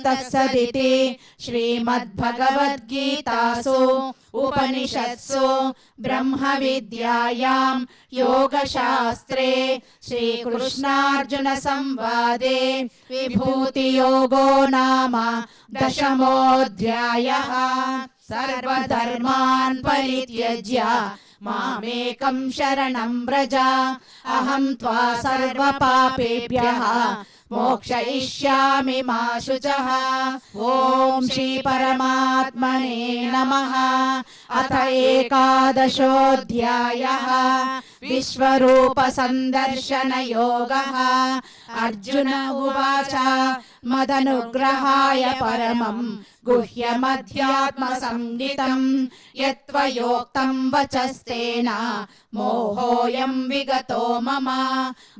तत्सदिति श्रीमद्भगवद्गीतासु उपनिषत्सु ब्रह्मविद्यायां योगशास्त्रे श्रीकृष्णार्जुनसंवादे विभूतियोगो नाम दशमोऽध्यायः। सर्वधर्मान् परित्यज्य मामेकं शरणं व्रज अहं त्वा सर्वपापेभ्यः मोक्षयिष्यामि मा शुचः। ॐ श्री परमात्मने नमः। अथ एकादशोऽध्यायः विश्वरूप संदर्शन योगः। अर्जुन उवाच मदनुग्रहाय परमं गुह्यमध्यात्मसंज्ञितं यत्त्वयोक्तं वचस्तेन मोहोऽयं विगतो मम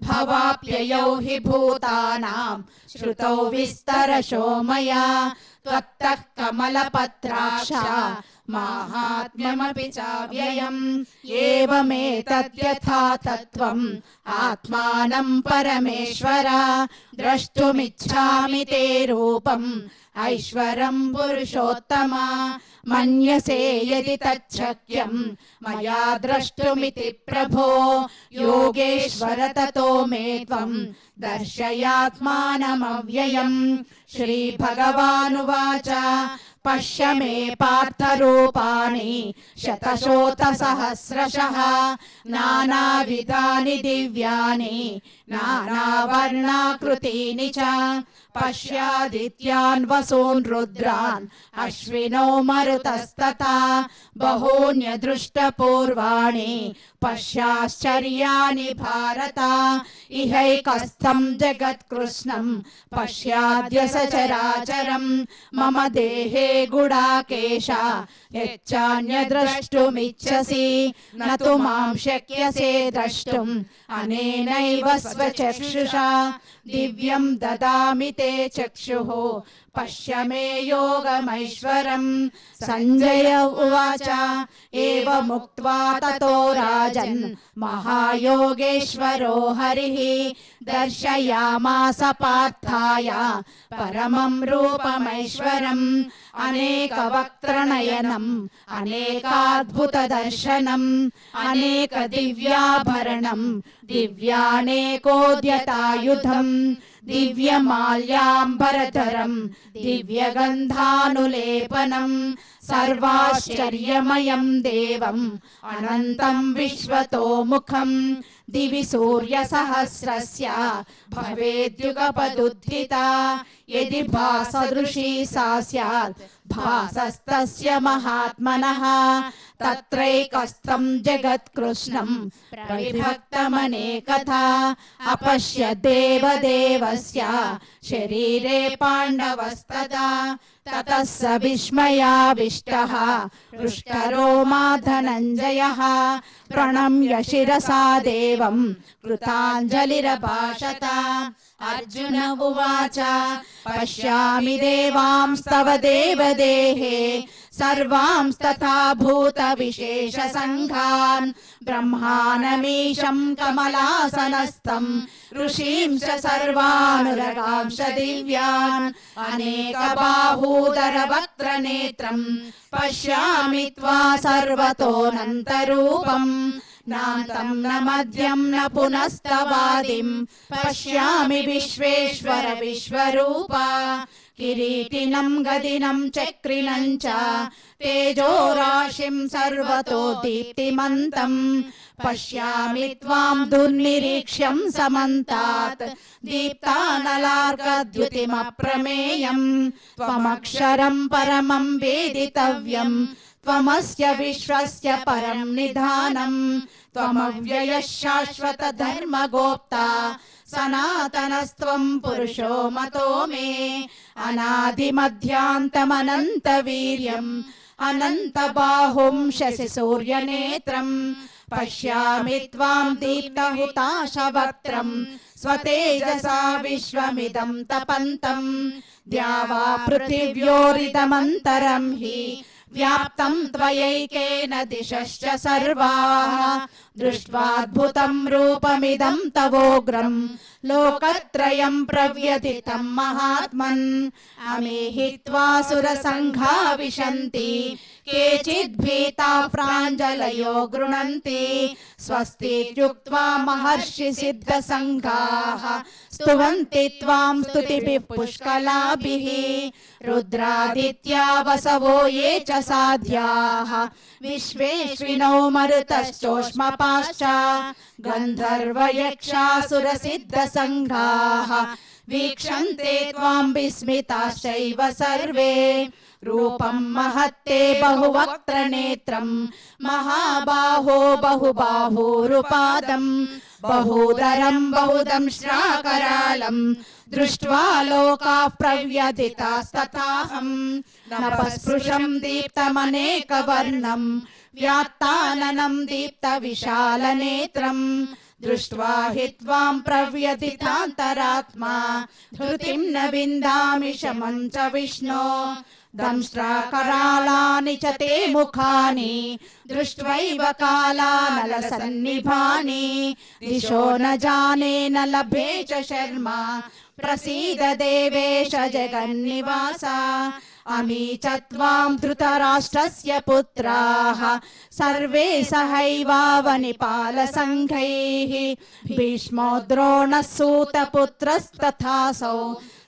भवाप्ययौ हि भूतानां श्रुतौ विस्तरशो मया त्वत्तः कमलपत्राक्ष माहात्म्यमपि चाव्ययम् एवमेतद्यथा तत्त्वम् आत्मानं परमेश्वर द्रष्टुमिच्छामि ते रूपम् ऐश्वरं पुरुषोत्तम मन्यसे यदि तच्छक्यं मया द्रष्टुमिति प्रभो योगेश्वर ततो मे त्वं दर्शयात्मानमव्ययम्। श्रीभगवानुवाच पश्य मे पार्थरूपाणि शतशोतसहस्रशः नानाविधानि दिव्यानि नानावर्णाकृतीनि च पश्यादित्यान् वसून् रुद्रान् अश्विनौ मरुतस्तथा बहून्यदृष्टपूर्वाणि पश्याश्चर्याणि भारत इहैकस्थं जगत्कृष्णं पश्याद्य सचराचरं मम देहे गुडाकेश यच्चान्यद्रष्टुमिच्छसि न तु मां शक्यसे द्रष्टुम् अनेनैव स्वचक्षुषा दिव्यं ददामि ते चक्षुः पश्य मे योगमैश्वरम्। संजय उवाच एवमुक्त्वा ततो राजन् महायोगेश्वरो हरिः दर्शयामास पार्थाय परमं रूपमैश्वरम् अनेकवक्त्रनयनम् अनेकाद्भुतदर्शनम् अनेकदिव्याभरणम् दिव्यानेकोद्यतायुधम् दिव्यमाल्याम्बरधरम् दिव्यगन्धानुलेपनम् सर्वाश्चर्यमयं देवम् अनन्तं विश्वतोमुखम् दिवि सूर्यसहस्रस्य भवेद्युगपदुत्थिता यदि भासदृशी सा स्यात् भासस्तस्य महात्मनः तत्रैकस्थं जगत्कृष्णं प्रविभक्तमनेकथा अपश्य देवदेवस्य शरीरे पाण्डवस्तदा ततः स विस्मयाविष्टः हृष्टरोमा धनञ्जयः प्रणम्य शिरसा देवं कृताञ्जलिरभाषत। अर्जुन उवाच पश्यामि देवांस्तव देवदेहे सर्वांस्तथा भूतविशेषसङ्घान् ब्रह्मानमीशं कमलासनस्थं ऋषींश्च सर्वानुरगांश्च दिव्यान् अनेकबाहूदरवक्त्रनेत्रं पश्यामि त्वा सर्वतोऽनन्तरूपम् नान्तं न मध्यं न पुनस्तवादिं पश्यामि विश्वेश्वर विश्वरूप किरीटिनं गदिनं चक्रिणं च तेजोराशिं सर्वतो दीप्तिमन्तं पश्यामि त्वां दुर्निरीक्ष्यं समन्तात् दीप्तानलार्कद्युतिमप्रमेयं त्वमक्षरं परमं वेदितव्यं त्वमस्य विश्वस्य परं निधानं त्वमव्ययः शाश्वत धर्मगोप्ता सनातनस्त्वं पुरुषो मतो मे अनादिमध्यान्तमनन्तवीर्यम् अनन्तबाहुं शशिसूर्यनेत्रं पश्यामि त्वां दीप्तहुताशवक्त्रं स्वतेजसा विश्वमिदं तपन्तं द्यावा पृथिव्योरिदमन्तरं हि व्याप्तं त्वयैकेन दिशश्च सर्वाः दृष्ट्वाद्भुतं रूपमिदं तवोग्रं लोकत्रयं प्रव्यथितं महात्मन् अमीहित्वा सुरसङ्घा विशन्ति केचिद् भीताः प्राञ्जलयो गृह्णन्ति स्वस्तीत्युक्त्वा महर्षि सिद्धसङ्घाः स्तुवन्ति त्वां स्तुतिभिः पुष्कलाभिः रुद्रादित्या वसवो ये च साध्याः विश्वेश्विनौ मरुतश्चोष्मपाश्च गन्धर्वयक्षासुरसिद्धसङ्घाः वीक्षन्ते त्वां विस्मिताश्चैव सर्वे रूपं महत्ते बहुवक्त्रनेत्रं महाबाहो बहुबाहुरुपादं बहूदरं बहुदंष्ट्राकरालं दृष्ट्वा लोकाः प्रव्यथितास्तथाहं नभस्पृशं दीप्तमनेकवर्णं व्यात्ताननं दीप्तविशालनेत्रं दृष्ट्वा हि त्वां प्रव्यथितान्तरात्मा धृतिं न विन्दामि शमं च विष्णो दंष्ट्राकरालानि च ते मुखानि दृष्ट्वैव कालानलसन्निभानि दिशो न जाने न लभे च शर्मा प्रसीद देवेश जगन्निवास अमी च त्वां धृतराष्ट्रस्य पुत्राः सर्वे सहैवावनिपालसङ्घैः भीष्मो द्रोणः सूतपुत्रस्तथासौ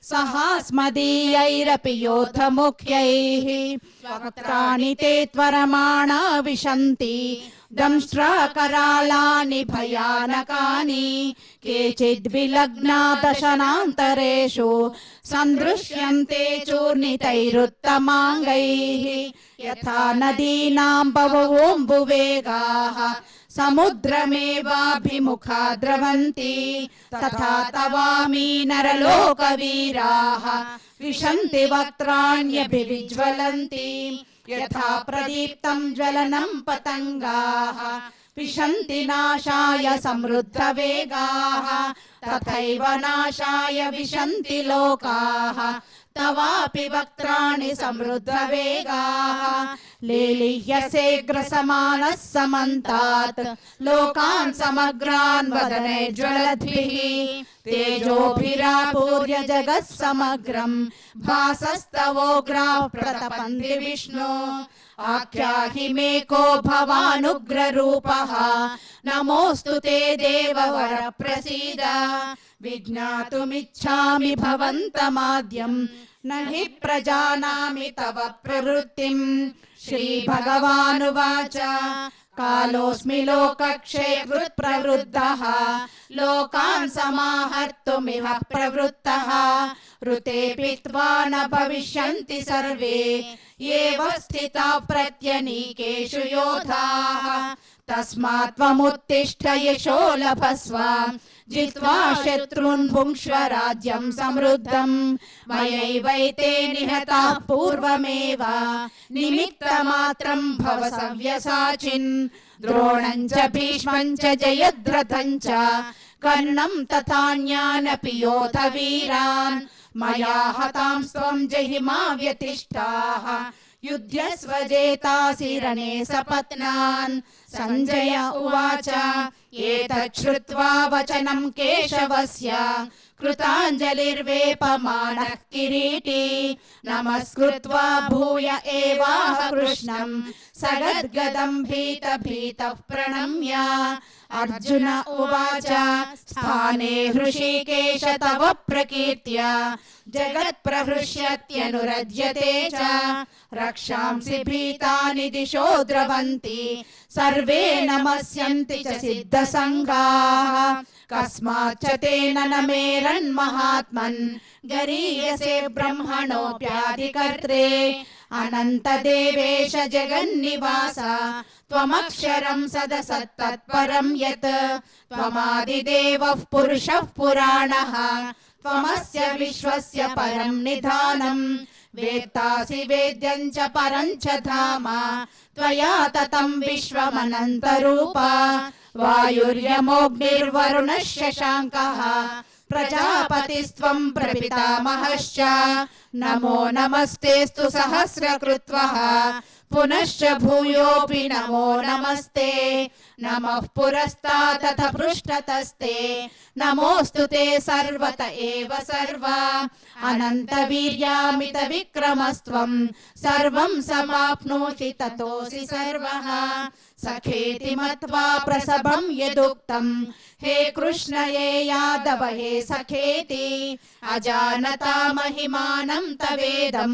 सहास्मदीयैरपि योधमुख्यैः वक्त्राणि ते त्वरमाणा विशन्ति दंष्ट्राकरालानि भयानकानि केचिद् विलग्ना दशनान्तरेषु सन्दृश्यन्ते चूर्णितैरुत्तमाङ्गैः यथा नदीनां बभवोऽम्बुवेगाः समुद्रमेवाभिमुखा द्रवन्ति तथा तवामी नरलोकवीराः विशन्ति वक्त्राण्यभिविज्वलन्ति यथा प्रदीप्तं ज्वलनं पतङ्गाः विशन्ति नाशाय समृद्धवेगाः तथैव नाशाय विशन्ति लोकाः तवापि वक्त्राणि समृद्धवेगाः लेलिह्यसेऽग्रसमानः समन्तात् लोकान् समग्रान् वदने ज्वलद्भिः तेजोभिरापूर्य जगः समग्रं भासस्तवोग्राः प्रतपन्ति विष्णो आख्याहि मे को भवानुग्ररूपः नमोऽस्तु ते देववर प्रसीद विज्ञातुमिच्छामि भवन्तमाद्यं न हि प्रजानामि तव प्रवृत्तिं श्रीभगवानुवाच कालोऽस्मि लोकक्षेकृत् प्रवृद्धः लोकान् समाहर्तुमिह प्रवृत्तः ऋते पीत्वा न भविष्यन्ति सर्वे एव स्थिताः प्रत्यनीकेषु योधाः तस्मात् त्वमुत्तिष्ठ यशो लभस्व जित्वा शत्रून् भुङ्क्ष्व राज्यं समृद्धं मयैवैते निहताः पूर्वमेव निमित्तमात्रं भव सव्यसाचिन् द्रोणं च भीष्मं च जयद्रथं च कर्णं तथान्यानपि योधवीरान् मया हतांस्त्वं जहिमा व्यतिष्ठाः युध्यस्वजेतासि रणे सपत्नान् संजय उवाच एतत् श्रुत्वा वचनं केशवस्य कृताञ्जलिर्वेपमानः किरीटी नमस्कृत्वा भूय एवाह कृष्णं सगद्गदं भीतः प्रणम्य अर्जुन उवाच स्थाने हृषीकेश तव प्रकीर्त्या जगत्प्रहृष्यत्यनुरज्यते च रक्षांसि भीतानि दिशो द्रवन्ति सर्वे नमस्यन्ति च सिद्धसङ्घाः कस्माच्च तेन न मेरन्महात्मन् गरीयसे ब्रह्मणोऽप्याधिकर्त्रे अनन्तदेवेश जगन्निवास त्वमक्षरं सदसत्तत्परं यत् त्वमादिदेवः पुरुषः पुराणः त्वमस्य विश्वस्य परं निधानं वेत्तासि वेद्यं च परं च धाम त्वया ततं विश्वमनन्तरूप वायुर्यमोऽग्निर्वरुणः शशाङ्कः प्रजापतिस्त्वं प्रपितामहश्च नमो नमस्तेऽस्तु सहस्रकृत्वः पुनश्च भूयोऽपि नमो नमस्ते नमः पुरस्तात् तथ पृष्ठतस्ते नमोऽस्तु ते सर्वत एव सर्वा अनन्तवीर्यामितविक्रमस्त्वं सर्वं समाप्नोषि ततोऽसि सर्वः सखेति मत्वा प्रसभं यदुक्तं हे कृष्ण ये यादव हे सखेति अजानता महिमानं तवेदं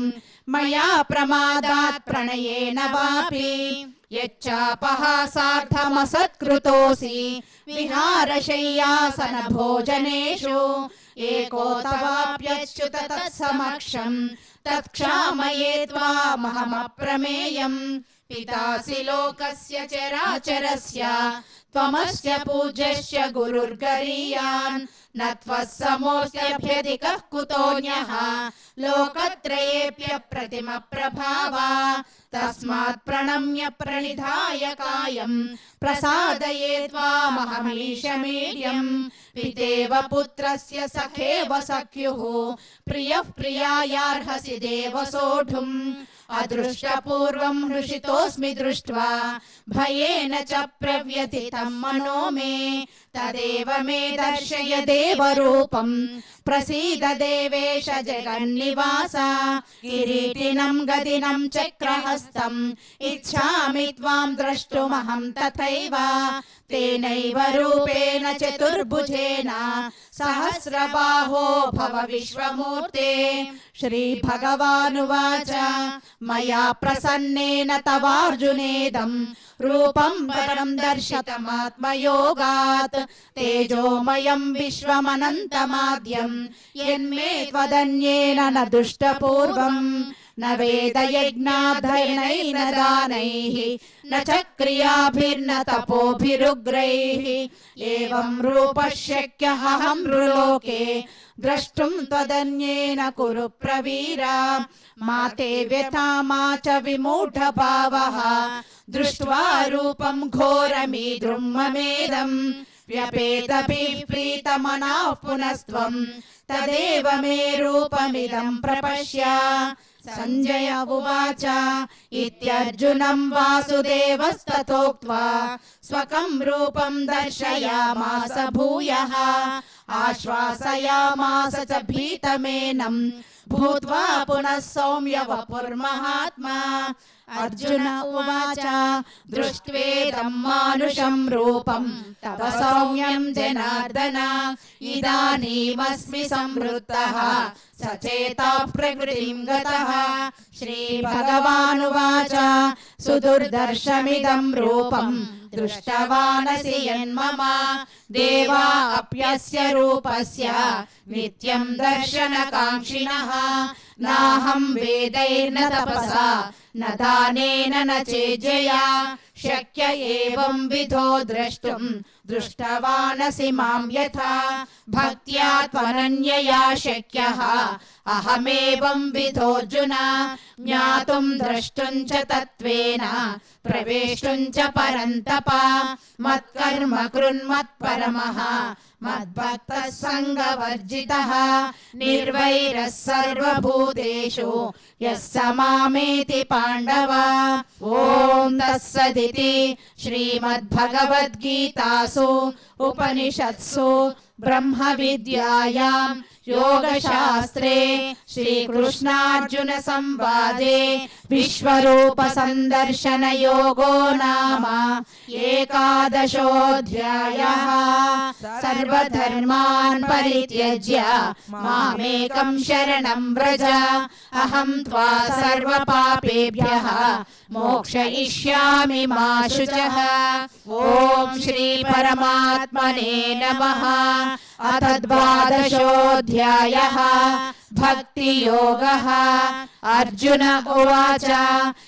मया प्रमादात् प्रणयेन वापि यच्चापहासार्थमसत्कृतोऽसि विहारशय्यासन भोजनेषु एको तवाप्यच्युत तत्समक्षं तत्क्षामये त्वामहमप्रमेयम् पितासि लोकस्य चराचरस्य त्वमस्य पूज्यश्च गुरुर्गरीयान् न त्वः समोऽस्त्यभ्यधिकः कुतोऽन्यः लोकत्रयेऽप्यप्रतिमप्रभावा तस्मात् प्रणम्य प्रणिधाय कायं प्रसादये त्वामहमीशमीड्यम् पितेव पुत्रस्य सखेव सख्युः प्रियः प्रियायार्हसि देव सोढुम् अदृष्टपूर्वं हृषितोऽस्मि दृष्ट्वा भयेन च प्रव्यथितं मनो मे तदेव मे दर्शय देवरूपम् प्रसीद देवेश जगन्निवास किरीटिनं गदिनं चक्रहस्तम् इच्छामि त्वां द्रष्टुमहं तथैव तेनैव रूपेण चतुर्भुजेन सहस्रबाहो भव विश्वमूर्ते श्रीभगवानुवाच मया प्रसन्नेन तवार्जुनेदं रूपं परं दर्शितमात्मयोगात् तेजोमयं विश्वमनन्तमाद्यं यन्मे त्वदन्येन न दुष्टपूर्वम् न वेदयज्ञाधर्मैर्न दानैः न च क्रियाभिर्न तपोभिरुग्रैः एवं रूपः शक्यः अहं नृलोके द्रष्टुं त्वदन्येन कुरु प्रवीरा मा ते व्यथा मा च विमूढभावः दृष्ट्वा रूपं घोरमीद्रुं ममेदम् व्यपेतभिः प्रीतमनाः पुनस्त्वं तदेव मे रूपमिदं प्रपश्य संजय उवाच इत्यर्जुनं वासुदेवस्तथोक्त्वा स्वकं रूपं दर्शयामास भूयः आश्वासयामास च भीतमेनं भूत्वा पुनः सौम्य वपुर्महात्मा अर्जुन उवाच दृष्ट्वेदं मानुषं रूपं तव सौम्यं जनार्दन इदानीमस्मि संवृत्तः सचेतः प्रकृतिं गतः श्रीभगवानुवाच सुदुर्दर्शमिदं रूपं दृष्टवानसि यन्मम देवा अप्यस्य रूपस्य नित्यं दर्शनकाङ्क्षिणः नाहं वेदैर्न तपसा न दानेन न चेज्जया शक्य एवं विधो द्रष्टुं दृष्टवानसि मां यथा भक्त्या त्वनन्यया शक्यः अहमेवं विधोऽर्जुन ज्ञातुं द्रष्टुं च तत्त्वेन प्रवेष्टुं च परन्तप मत्कर्म कृन्मत्परमः मद्भक्तः संगवर्जितः निर्वैरः सर्वभूतेषु यः स मामेति पाण्डव। ॐ तत्सदिति श्रीमद्भगवद्गीतासु उपनिषत्सु ब्रह्मविद्यायां योगशास्त्रे श्रीकृष्णार्जुन संवादे विश्वरूप संदर्शन योगो नाम एकादशोऽध्यायः। सर्वधर्मान् परित्यज्य मामेकं शरणं व्रज अहं त्वा सर्वपापेभ्यः मोक्षयिष्यामि मा शुचः। ॐ श्री परमात्मने नमः। अथ द्वादशोऽध्यायः भक्तियोगः। अर्जुन उवाच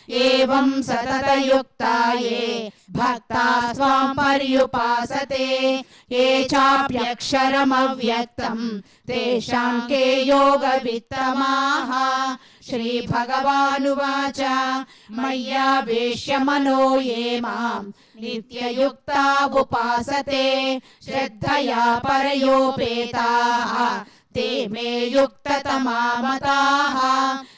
एवं सततयुक्ता ये भक्ता स्वां पर्युपासते ये चाप्यक्षरमव्यक्तं तेषां के योगवित्तमाः। श्रीभगवानुवाच मय्यावेश्य मनो ये मां नित्ययुक्ता उपासते श्रद्धया परयोपेताः ते मे युक्ततमा मताः।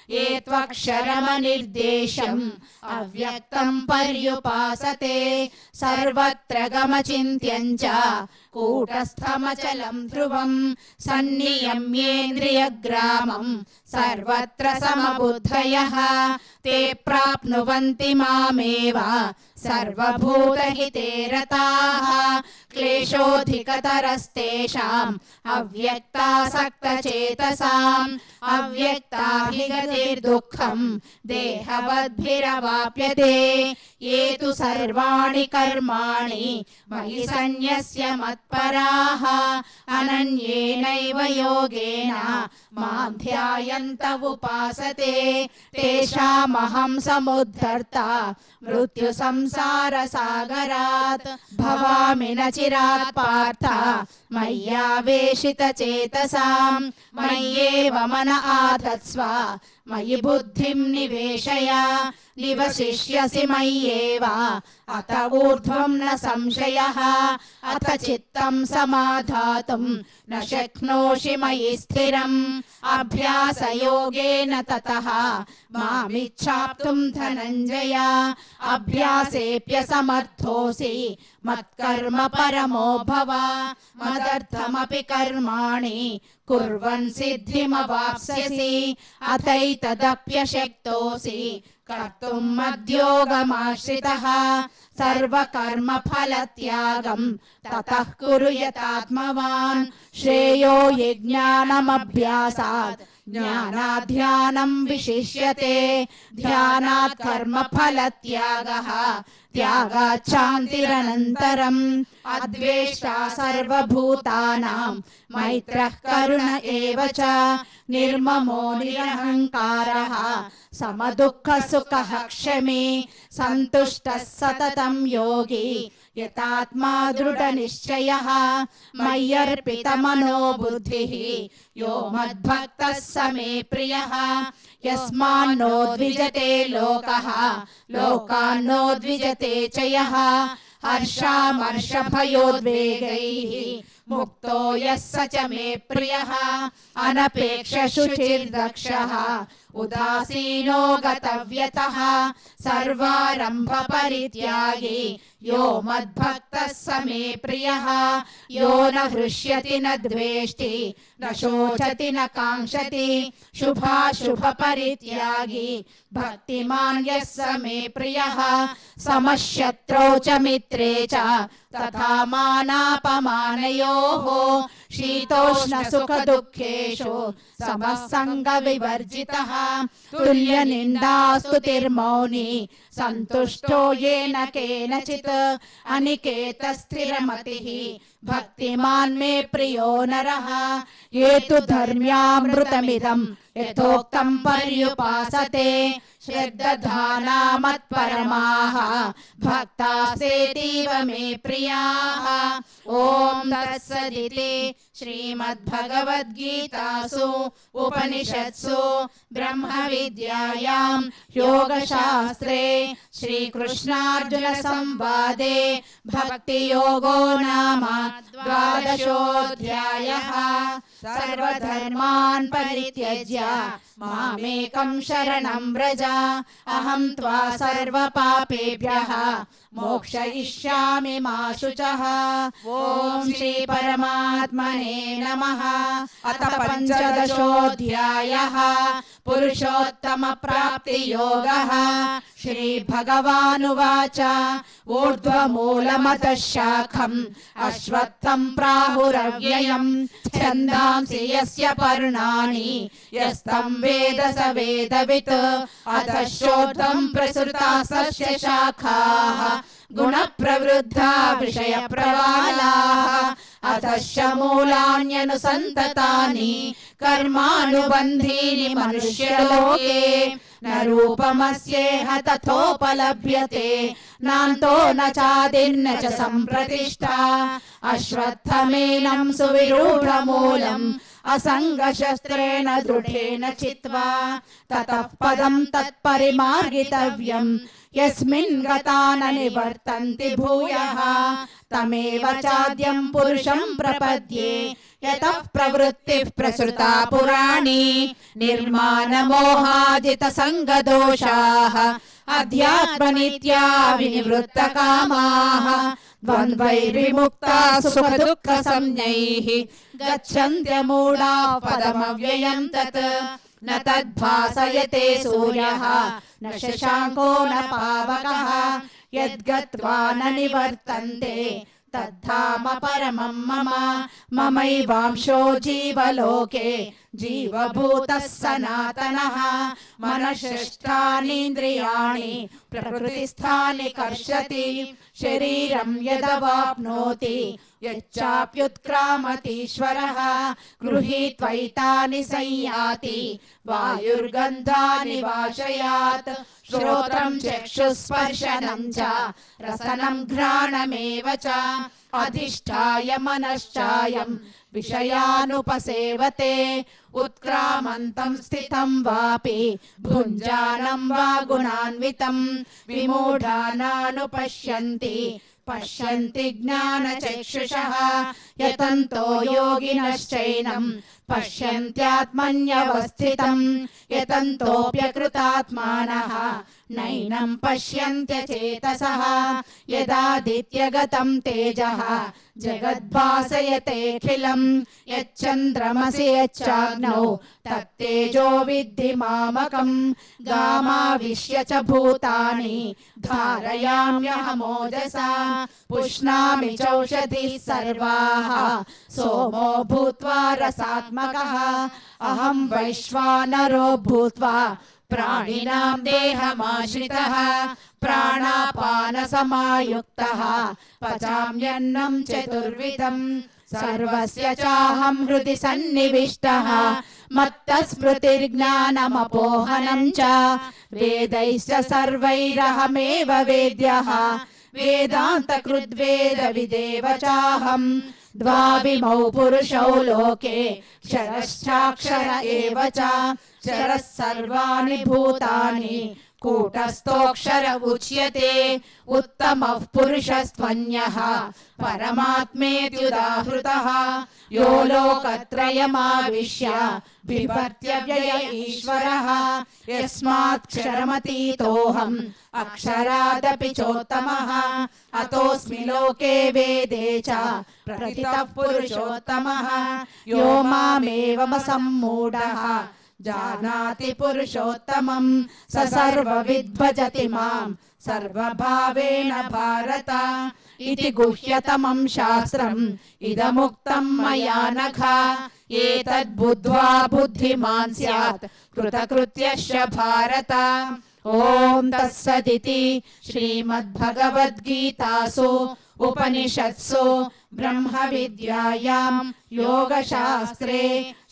ये त्वक्षरमनिर्देशम् अव्यक्तं पर्युपासते सर्वत्र गमचिन्त्यं च कूटस्थमचलं ध्रुवं सन्नियम्येन्द्रियग्रामं सर्वत्र समबुद्धयः ते प्राप्नुवन्ति मामेव सर्वभूतहिते रताः। क्लेशोऽधिकतरस्तेषाम् अव्यक्तासक्तचेतसाम् अव्यक्ता हि गतिर्दुःखं देहवद्भिरवाप्यते। ये तु सर्वाणि कर्माणि मयि सन्न्यस्य मत्पराः अनन्येनैव योगेन मां ध्यायन्त उपासते तेषामहं समुद्धर्ता मृत्युसंसारसागरात्। भवामि न चिरात् पार्थ मय्यावेशितचेतसां मय्येव मन आधत्स्व मयि बुद्धिं निवेशय निवसिष्यसि मय्येव अत ऊर्ध्वं न संशयः। अथ चित्तं समाधातुं न शक्नोषि मयि स्थिरम् अभ्यासयोगेन ततः मामिच्छाप्तुं धनञ्जय। अभ्यासेऽप्यसमर्थोऽसि मत्कर्म परमो भव मदर्थमपि कर्माणि कुर्वन् सिद्धिमवाप्स्यसि अथैतदप्यशक्तोऽसि कर्तुं मद्योगमाश्रितः। सर्वकर्मफलत्यागं ततः कुरु यतात्मवान् श्रेयो हि ज्ञानमभ्यासात् ज्ञानात् ध्यानं विशिष्यते। ध्यानात् कर्मफलत्यागः त्यागात् शान्तिरनन्तरम्। अद्वेष्टा सर्वभूतानां मैत्रः करुण एव च निर्ममो निरहङ्कारः समदुःखसुखः क्षमी सन्तुष्टः सततं योगी यतात्मा दृढनिश्चयः। मय्यर्पितमनो बुद्धिः यो मद्भक्तः स मे प्रियः। यस्मान्नो द्विजते लोकः लोकान्नो द्विजते च यः। हर्षामर्षभयोद्वेगैः मुक्तो यः स च मे प्रियः। अनपेक्षशुचिर्दक्षः उदासीनो गतव्यतः सर्वारम्भपरित्यागी यो मद्भक्तः स मे प्रियः। यो न हृष्यति न द्वेष्टि न शोचति न काङ्क्षति शुभाशुभपरित्यागी भक्तिमान् यः स मे प्रियः। समशत्रौ च मित्रे च तथा मानापमानयोः शीतोष्णसुखदुःखेषु समः सङ्गविवर्जितः। तुल्यनिन्दास्तुतिर्मौनी सन्तुष्टो येन केनचित् अनिकेतस्थिरमतिः भक्तिमान् मे प्रियो नरः। ये तु धर्म्यामृतमिदं यथोक्तं पर्युपासते श्रद्धाना मत्परमाः भक्तास्तेतीव मे प्रियाः। ॐ तत्सदिति श्रीमद्भगवद्गीतासु उपनिषत्सु ब्रह्मविद्यायां योगशास्त्रे श्रीकृष्णार्जुन संवादे भक्तियोगो नाम द्वादशोऽध्यायः। सर्वधर्मान् परित्यज्य मामेकं शरणं व्रज अहं त्वा सर्वपापेभ्यः मोक्षयिष्यामि मा शुचः। ॐ श्री परमात्मने नमः। अथ पञ्चदशोऽध्यायः पुरुषोत्तमप्राप्तियोगः। श्रीभगवानुवाच ऊर्ध्वमूलमतः शाखम् अश्वत्थं प्राहुरव्ययम् छन्दांसि यस्य पर्णानि यस्तं वेद स वेदवित्। अधश्चोर्ध्वं प्रसृताः सस्य शाखाः गुणप्रवृद्धा विषयप्रवालाः। अधश्च मूलान्यनुसन्ततानि कर्मानुबन्धीनि मनुष्यलोके। न रूपमस्येह तथोपलभ्यते नान्तो न चादिर्न च सम्प्रतिष्ठा। अश्वत्थमेनं सुविरूढमूलम् असङ्गशस्त्रेण दृढेन चित्वा ततः पदं तत्परिमार्गितव्यम् यस्मिन् गता न निवर्तन्ति भूयः। तमेव चाद्यं पुरुषं प्रपद्ये यतः प्रवृत्तिः प्रसृता पुराणी। निर्माणमोहाजितसङ्गदोषाः अध्यात्मनित्या विनिवृत्तकामाः द्वन्द्वैर्विमुक्ताः सुखदुःखसंज्ञैः गच्छन्त्यमूढाः पदमव्ययं तत्। न तद्भासयते सूर्यः न शशाङ्को न पावकः यद्गत्वा न निवर्तन्ते तद्धाम परमं मम। ममैवांशो जीवलोके जीवभूतः सनातनः। मनःषष्ठानीन्द्रियाणि प्रकृतिस्थानि कर्षति शरीरं यदवाप्नोति यच्चाप्युत्क्रामतीश्वरः। गृहीत्वैतानि संयाति वायुर्गन्धानि वाशयात्। श्रोत्रं चक्षुस्पर्शनं च रसनं घ्राणमेव च अधिष्ठाय मनश्चायं विषयानुपसेवते। उत्क्रामन्तं स्थितं वापि भुञ्जानं वा गुणान्वितं विमूढानानुपश्यन्ति पश्यन्ति ज्ञानचक्षुषः। यतन्तो योगिनश्चैनं पश्यन्त्यात्मन्यवस्थितं यतन्तोऽप्यकृतात्मानः नैनं पश्यन्त्यचेतसः। यदादित्यगतं तेजः जगद्भासयतेऽखिलं यच्चन्द्रमसि यच्चाग्नौ तत्तेजो विद्धि मामकं। गामाविश्य च भूतानि धारयाम्यहमोजसा पुष्णामि चौषधिः सर्वाः सोमो भूत्वा रसात्मकः। अहं वैश्वानरो भूत्वा प्राणिनां देहमाश्रितः प्राणापानसमायुक्तः पचाम्यन्नं चतुर्विधम्। सर्वस्य चाहं हृदि सन्निविष्टः मत्तः स्मृतिर्ज्ञानमपोहनं च। वेदैश्च सर्वैरहमेव वेद्यः वेदान्तकृद्वेदविदेव चाहम्। द्वाविमौ पुरुषौ लोके क्षरश्चाक्षर एव च। क्षरः सर्वाणि भूतानि कूटस्थोऽक्षर उच्यते। उत्तमः पुरुषस्त्वन्यः परमात्मेत्युदाहृतः यो लोकत्रयमाविश्य बिभर्त्य व्यय ईश्वरः। यस्मात्क्षरमतीतोऽहम् अक्षरादपि चोत्तमः। अतोऽस्मि लोके वेदे च प्रथितः पुरुषोत्तमः। यो मामेवमसम्मूढः जानाति पुरुषोत्तमं स सर्वविद्भजति मां सर्वभावेन भारत। इति गुह्यतमं शास्त्रम् इदमुक्तं मया नघ। एतद्बुद्ध्वा बुद्धिमान् स्यात् कृतकृत्यश्च भारत। ॐ तत्सदिति श्रीमद्भगवद्गीतासु उपनिषत्सु ब्रह्मविद्यायां योगशास्त्रे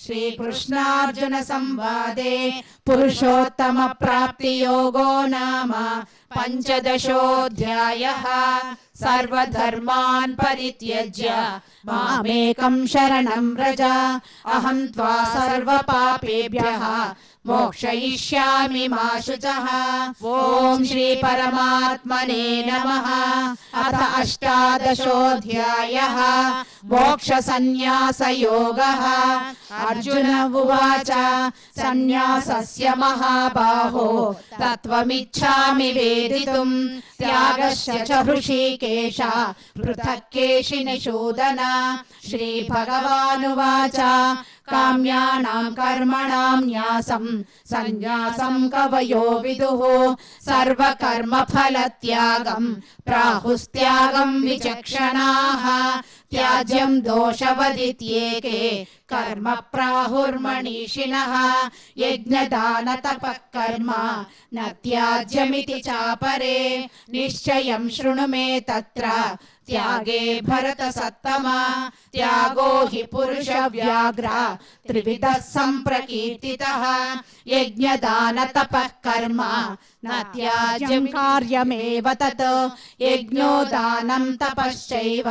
श्रीकृष्णार्जुन संवादे पुरुषोत्तमप्राप्तियोगो नाम पञ्चदशोऽध्यायः। सर्वधर्मान् परित्यज्य मामेकं शरणं व्रज अहं त्वा सर्वपापेभ्यः मोक्षयिष्यामि मा शुचः। ॐ श्री परमात्मने नमः। अथ अष्टादशोऽध्यायः मोक्षसन्न्यासयोगः। अर्जुन उवाच सन्न्यासस्य महाबाहो तत्त्वमिच्छामि वेदितुं त्यागस्य च हृषीकेश पृथक् केशिनिषूदन। श्रीभगवानुवाच काम्यानां कर्मणां न्यासं सन्न्यासं कवयो विदुः सर्वकर्मफलत्यागं प्राहुस्त्यागं विचक्षणाः। त्याज्यं दोषवदित्येके कर्म प्राहुर्मनीषिणः यज्ञदानतपः कर्म न त्याज्यमिति चापरे। निश्चयं शृणु मे तत्र त्यागे भरतसत्तमा। त्यागो हि पुरुषव्याघ्र त्रिविधः सम्प्रकीर्तितः यज्ञदानतपः कर्म न त्याज्यं कार्यमेव तत्। यज्ञो दानं तपश्चैव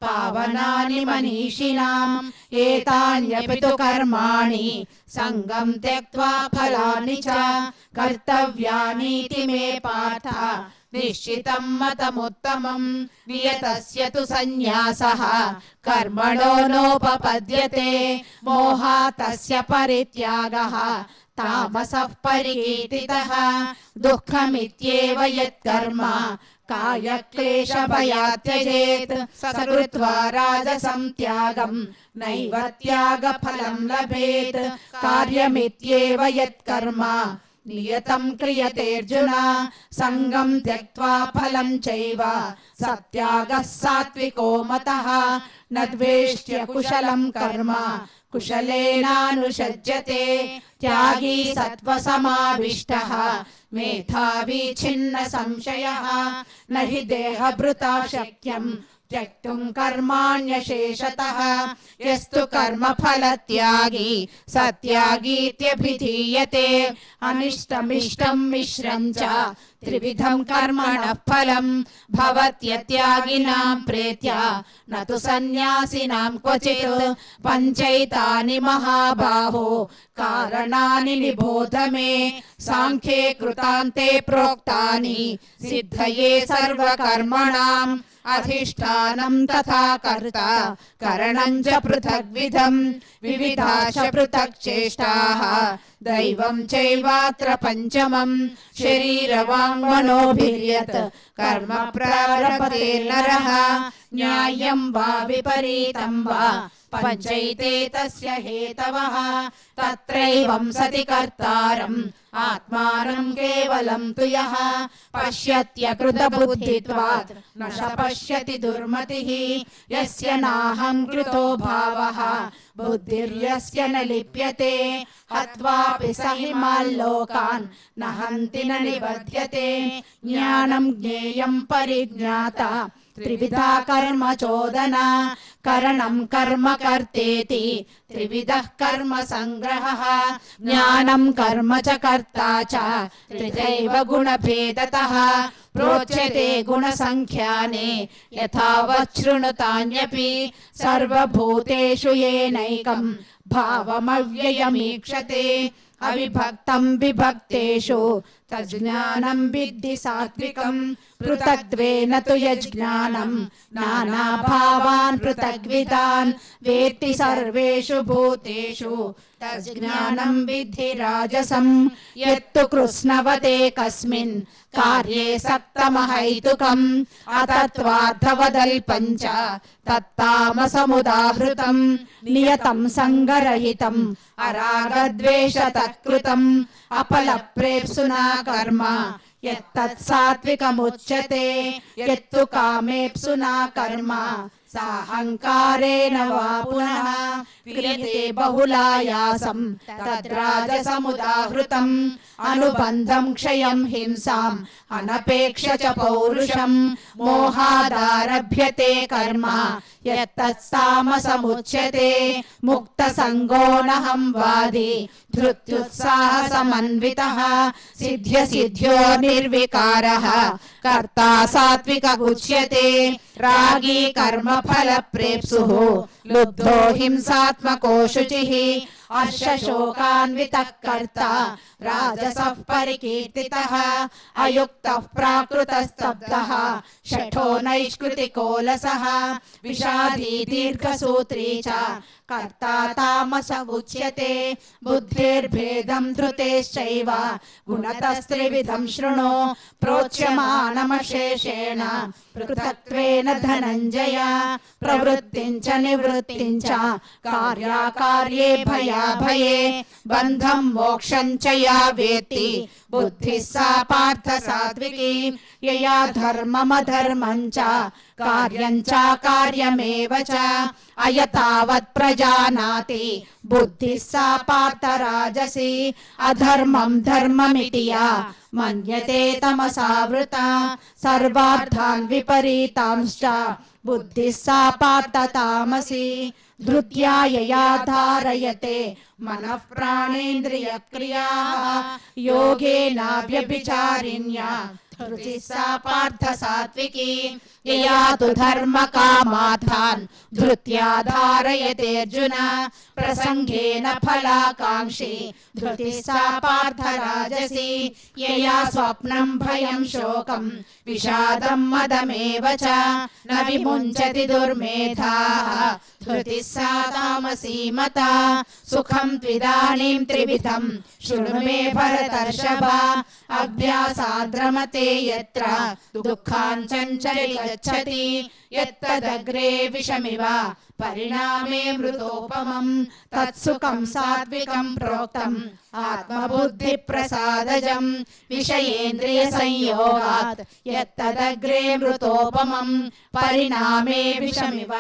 पावनानि मनीषिणाम् एतान्यपि तु कर्माणि सङ्गं त्यक्त्वा फलानि च कर्तव्यानीति मे पार्थ निश्चितं मतमुत्तमं। नियतस्य तु सन्न्यासः कर्मणो नोपपद्यते मोहात् तस्य परित्यागः तामसः परिकीर्तितः। दुःखमित्येव यत्कर्म कायक्लेशभयात् त्यजेत् स कृत्वा राजसं त्यागं नैव त्यागफलं लभेत्। कार्यमित्येव यत्कर्म नियतं क्रियतेऽर्जुन सङ्गं त्यक्त्वा फलं चैव सत्यागः सात्विको मतः। न द्वेष्ट्य कुशलं कर्म कुशलेनानुषज्यते त्यागी सत्त्वसमाविष्टः मेधावी छिन्न संशयः। न हि देहभृता शक्यं त्यक्तुं कर्माण्यशेषतः यस्तु कर्मफलत्यागी सत्यागीत्यभिधीयते। अनिष्टमिष्टं मिश्रं च त्रिविधं कर्मणः फलं भवत्यत्यागिनां प्रेत्य न तु सन्न्यासिनां क्वचित्। पञ्चैतानि महाबाहो कारणानि निबोध मे साङ्ख्ये कृतान्ते प्रोक्तानि सिद्धये सर्वकर्मणाम्। अधिष्ठानं तथा कर्ता करणं च पृथग्विधं विविधा च पृथक् चेष्टाः दैवं चैवात्र पञ्चमं। शरीरवाङ्मनोभिर्यत् कर्म प्रारभते नरः न्याय्यं वा विपरीतं वा पञ्चैते तस्य हेतवः। तत्रैवं सति कर्तारम् आत्मानं केवलं तु यः पश्यत्यकृतबुद्धित्वात् न स पश्यति दुर्मतिः। यस्य नाहं कृतो भावः बुद्धिर्यस्य न लिप्यते हत्वापि स हिमाल्लोकान् न हन्ति न निबध्यते। ज्ञानं ज्ञेयं परिज्ञाता त्रिविधा कर्म चोदना करणं कर्म कर्तेति त्रिविधः कर्म संग्रहः। ज्ञानं कर्म च कर्ता च त्रिधैव गुणभेदतः प्रोच्यते गुणसंख्याने यथावत् शृणुतान्यपि। सर्वभूतेषु येनैकं भावमव्ययमीक्षते अविभक्तं विभक्तेषु तज्ज्ञानं विद्धि सात्विकं। पृथक्त्वेन तु यज्ज्ञानं नानाभावान् पृथग्विधान् वेत्ति सर्वेषु भूतेषु तज्ज्ञानं विद्धि राजसं। यत्तु कृत्स्नवते कस्मिन् कार्ये सक्तमहैतुकम् अतत्त्वार्थवदल्पं च तत्तामसमुदाहृतं। नियतं सङ्गरहितं अरागद्वेषतः कृतम् अपलप्रेप्सुना कर्म यत्तत् सात्विकमुच्यते। यत्तु कामेप्सुना कर्म साहंकारेण वा पुनः क्रियते बहुलायासं तद्राजसमुदाहृतम्। अनुबन्धं क्षयं हिंसाम् अनपेक्ष च पौरुषं मोहादारभ्यते कर्म यत्तत्तामसमुच्यते। मुक्तसङ्गो नहं वादी धृत्युत्साहसमन्वितः सिद्ध्यसिद्ध्यो निर्विकारः कर्ता सात्विक उच्यते। रागी कर्मफलप्रेप्सुः लुब्धो हिंसात्मको शुचिः हर्षशोकान्वितः कर्ता राजसः परिकीर्तितः अयुक्तः प्राकृतस्तब्धः शठो नैष्कृतिकोलसः विषादी दीर्घसूत्री च कर्ता तामस उच्यते बुद्धिर्भेदं धृतेश्चैव गुणतस्त्रिविधं शृणु प्रोच्यमानमशेषेण पृथक्त्वेन धनञ्जय प्रवृत्तिं च निवृत्तिं च कार्याकार्ये भयाभये बन्धं मोक्षं च या वेत्ति बुद्धिः सा पार्थ सात्विकी यया धर्ममधर्मं च कार्यं च कार्यमेव च अयतावत् प्रजानाति बुद्धिः सा पार्थ राजसी अधर्मं धर्ममिति या मन्यते तमसावृता सर्वार्थान् विपरीतांश्च बुद्धिः सा पार्थ तामसी धृत्या यया धारयते मनः प्राणेन्द्रियक्रियाः योगेनाव्यभिचारिण्या धृतिः सा पार्थ सात्विकी यया तु धर्मकामार्थान् धृत्या धारयते अर्जुन प्रसंगेन फलाकांक्षी धृतिः सा पार्थ राजसी यया स्वप्नं भयं शोकं विषादं मदमेव च न विमुञ्चति दुर्मेधाः धृतिः सा तामसी मता सुखं त्विदानीं त्रिविधं शृणु मे भरतर्षभ अभ्यासाद्रमते यत्र दुःखाञ्चञ्चरि गच्छति यत्तदग्रे विषमिव परिणामे मृतोपमं तत्सुखं सात्विकं प्रोक्तम् आत्मबुद्धिप्रसादजं विषयेन्द्रियसंयोगात् यत्तदग्रे मृतोपमं परिणामे विषमिव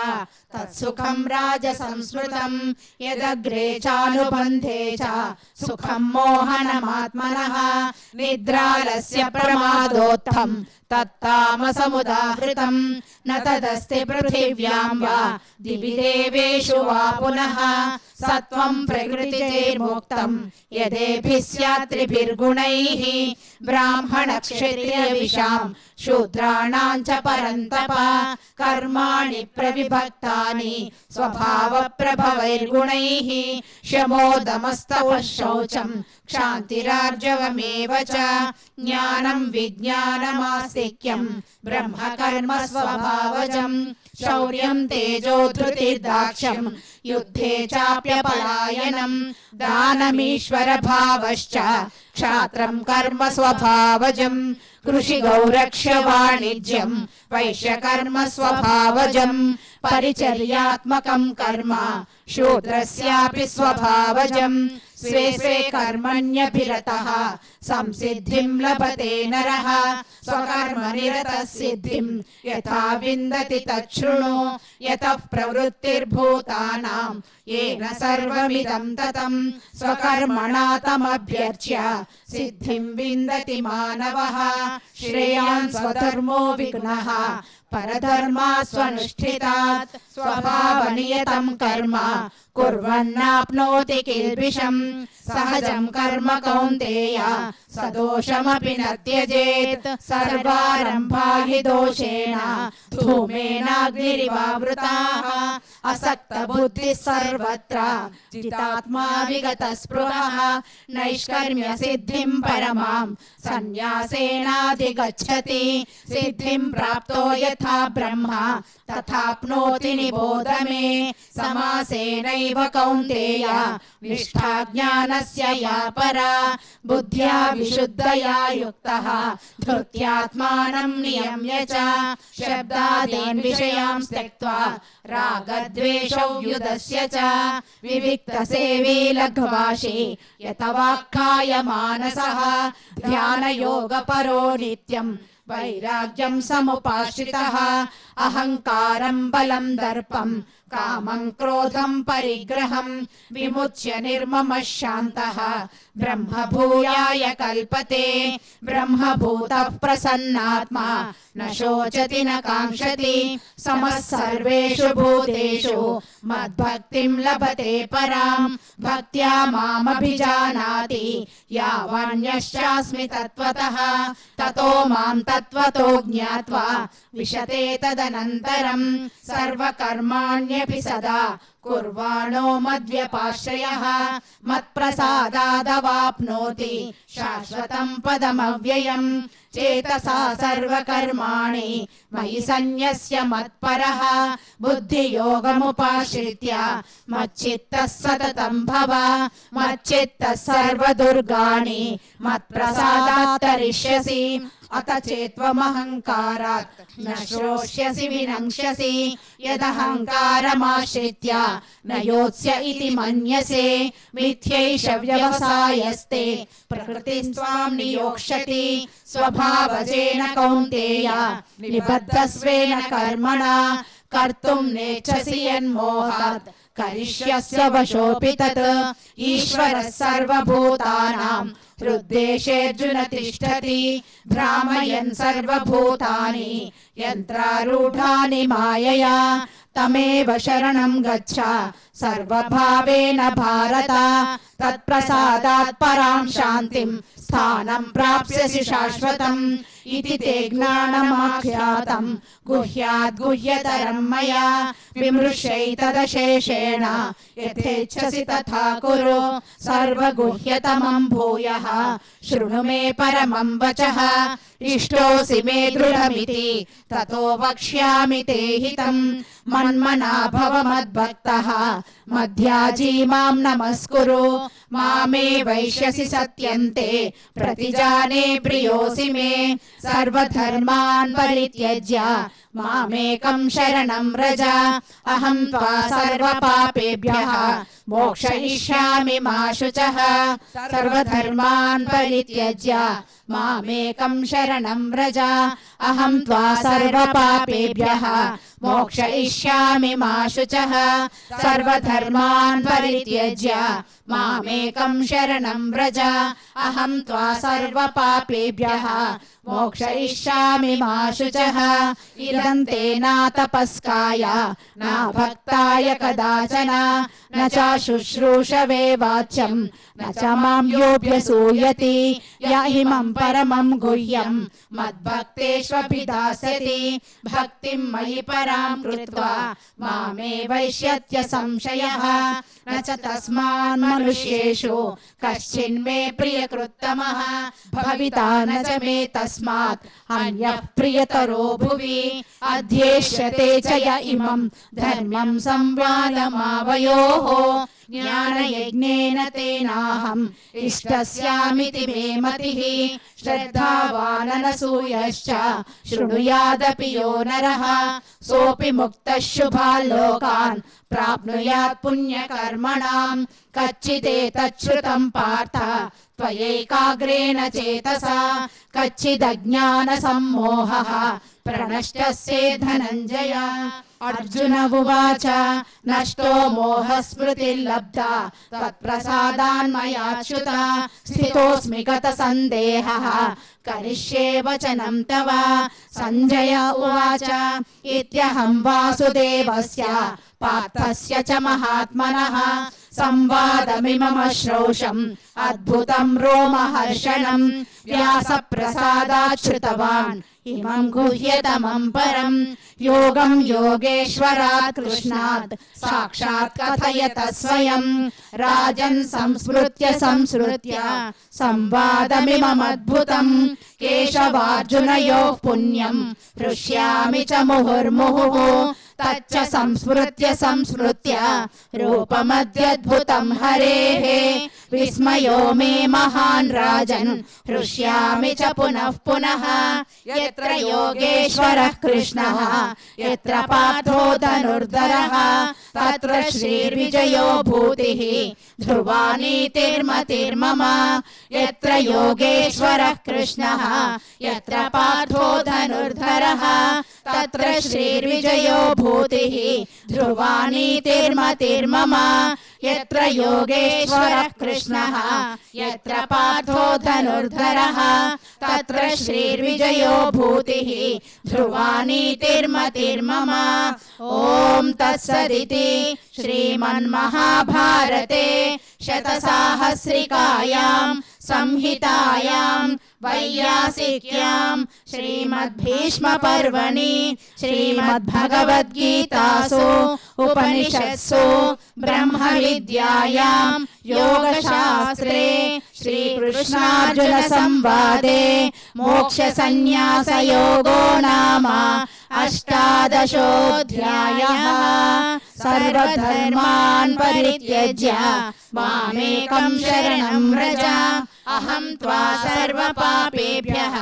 तत्सुखं राजसंस्मृतं यदग्रे चानुबन्धे च सुखं मोहनमात्मनः निद्रालस्य प्रमादोत्थं तत्तामसमुदाहृतं न तदस्ति पृथिव्यां वा दिवि देवेषु वा पुनः सत्वं प्रकृतिर्मुक्तं यदेभिः स्यात् त्रिभिर्गुणैः ब्राह्मणक्षत्रियविषां शूद्राणां च परन्तप कर्माणि प्रविभक्तानि स्वभावप्रभवैर्गुणैः शमोदमस्तवः शौचं क्षान्तिरार्जवमेव च ज्ञानं विज्ञानमास्तिक्यं ब्रह्मकर्म स्वभावजं शौर्यं तेजो धृतिर्दाक्ष्यं युद्धे चाप्यपलायनं दानमीश्वरभावश्च क्षात्रं कर्म स्वभावजं कृषिगौरक्ष्य वाणिज्यं वैश्यकर्म स्वभावजं परिचर्यात्मकं कर्म शूद्रस्यापि स्वभावजं स्वे स्वे कर्मण्यभिरतः संसिद्धिं लभते नरः स्वकर्मनिरतः सिद्धिं यथा विन्दति तच्छृणु यतः प्रवृत्तिर्भूतानां येन सर्वमिदं ततं स्वकर्मणा तमभ्यर्च्य सिद्धिं विन्दति मानवः श्रेयान् स्वधर्मो विघ्नः परधर्मा स्वनुष्ठितात् स्वभावनियतं कर्म कुर्वन्नाप्नोति किल्बिषम् सहजं कर्म कौन्तेय सदोषमपि न त्यजेत् सर्वारम्भा हि दोषेण धूमेनाग्निरिवावृताः असक्तबुद्धिः सर्वत्र जितात्मा विगतस्पृहः नैष्कर्म्य सिद्धिं परमां सन्न्यासेनाधिगच्छति सिद्धिं प्राप्तो यथा ब्रह्म तथाप्नोति निबोध मे समासेनैव कौन्तेय निष्ठा ज्ञानस्य या परा बुद्ध्या विशुद्धया युक्तः धृत्यात्मानं नियम्य च शब्दादीन् विषयान् त्यक्त्वा रागद्वेषौ युधस्य च विविक्तसेवी लघ्वाशी यतवाक्काय मानसः ध्यानयोगपरो नित्यं वैराग्यं समुपाश्रितः अहंकारं बलं दर्पं कामं क्रोधं परिग्रहं विमुच्य निर्ममः शान्तः ब्रह्मभूयाय कल्पते ब्रह्मभूतः प्रसन्नात्मा न शोचति न काङ्क्षति समः सर्वेषु भूतेषु मद्भक्तिं लभते परां भक्त्या मामभिजानाति यावान्यश्चास्मि तत्त्वतः ततो मां तत्त्वतो ज्ञात्वा विशते तदनन्तरं सर्वकर्माण्यपि सदा कुर्वाणो मद्व्यपाश्रयः मत्प्रसादादवाप्नोति शाश्वतं पदमव्ययम् चेतसा सर्वकर्माणि मयि सन्न्यस्य मत्परः बुद्धियोगमुपाश्रित्य मच्चित्तः सततं भव मच्चित्तः सर्वदुर्गाणि मत्प्रसादात् तरिष्यसि अत चेत्त्वमहङ्कारात् न श्रोष्यसि विनङ्क्ष्यसि यदहङ्कारमाश्रित्य न योत्स्य इति मन्यसे मिथ्यैष व्यवसायस्ते प्रकृतिं त्वां नियोक्ष्यति स्वभावजेन कौन्तेय निबद्धस्वेन कर्मणा कर्तुं नेच्छसि यन्मोहात् करिष्यस्य वशोऽपि तत् ईश्वरः सर्वभूतानां हृद्देशेऽर्जुन तिष्ठति भ्रामयन् सर्वभूतानि यन्त्रारूढानि मायया तमेव शरणं गच्छ सर्वभावेन भारत तत्प्रसादात् परां शान्तिं स्थानं प्राप्स्यसि शाश्वतम् इति ते ज्ञानमाख्यातं गुह्याद् गुह्यतरं मया विमृश्यैतदशेषेण यथेच्छसि तथा कुरु सर्वगुह्यतमं भूयः शृणु मे परमं वचः इष्टोऽसि मे दृढमिति ततो वक्ष्यामि ते हितं मन्मना भव मद्भक्तः मध्याजी मां नमस्कुरु मामे वैश्यसि सत्यन्ते प्रतिजाने प्रियोऽसि मे सर्वधर्मान् परित्यज्य मामेकं शरणं व्रज अहं त्वा सर्वपापेभ्यः मोक्षयिष्यामि मा शुचः सर्वधर्मान् परित्यज्य मामेकं शरणं व्रज अहं त्वा सर्वपापेभ्यः मोक्षयिष्यामि मा शुचः सर्वधर्मान् परित्यज्य मामेकं शरणं व्रज अहं त्वा सर्वपापेभ्यः मोक्षयिष्यामि मा शुचः इदं ते न तपस्काय न भक्ताय कदाचन न च शुश्रूषवे वाच्यं न च मां योऽभ्यसूयति य इमं परमं गुह्यं मद्भक्तेष्वभिधास्यति भक्तिं मयि परां कृत्वा मामेवैष्यत्य संशयः न च तस्मान् मनुष्येषु कश्चिन्मे प्रियकृत्तमः भविता न च मे तस्मात् अन्यः प्रियतरो भुवि अध्येष्यते च य इमं धर्मं संवादमावयोः ज्ञानयज्ञेन तेनाहम् इष्टस्यामिति मे मतिः श्रद्धावाननसूयश्च शृणुयादपि यो नरः सोऽपि मुक्तः शुभान् लोकान् प्राप्नुयात् पुण्यकर्मणाम् कच्चिदेतच्छ्रुतं पार्थ त्वयैकाग्रेण चेतसा कच्चिदज्ञानसम्मोहः प्रणष्टस्ये धनञ्जय अर्जुन उवाच नष्टो मोहस्मृतिर्लब्धा त्वत्प्रसादान्मयाच्युत स्थितोऽस्मि गतसन्देहः करिष्ये वचनं तव सञ्जय उवाच इत्यहं वासुदेवस्य पार्थस्य च महात्मनः संवादमिममश्रौषम् अद्भुतं रोमहर्षणं व्यासप्रसादात् श्रुतवान् इमं गुह्यतमं परं योगं योगेश्वरात् कृष्णात् साक्षात् कथयत स्वयं राजन् संस्मृत्य संवादमिममद्भुतं केशवार्जुनयोः पुण्यं हृष्यामि च मुहुर्मुहुः तच्च संस्मृत्य रूपमद्यद्भुतं हरेः विस्मयो मे महान् राजन् हृष्यामि च पुनः पुनः यत्र योगेश्वरः कृष्णः यत्र पार्थो धनुर्धरः तत्र श्रीर्विजयो भूतिः ध्रुवा नीतिर्मतिर्मम यत्र योगेश्वरः कृष्णः यत्र पार्थो धनुर्धरः तत्र श्रीर्विजयो भूतिः ध्रुवा नीतिर्मतिर्मम यत्र योगेश्वरः कृष्णः यत्र पार्थो धनुर्धरः तत्र श्रीर्विजयो भूतिः ध्रुवा नीतिर्मतिर्मम ॐ तत्सदिति श्रीमन्महाभारते शतसाहस्रिकायां संहितायां वैयास मासिक्यां श्रीमद्भीष्मपर्वणि श्रीमद्भगवद्गीतासु उपनिषत्सु ब्रह्मविद्यायां योगशास्त्रे श्रीकृष्णार्जुनसंवादे मोक्षसंन्यासयोगो नाम अष्टादशोऽध्यायः। सर्वधर्मान् परित्यज्य मामेकं शरणं व्रज अहं त्वा सर्वपापेभ्यः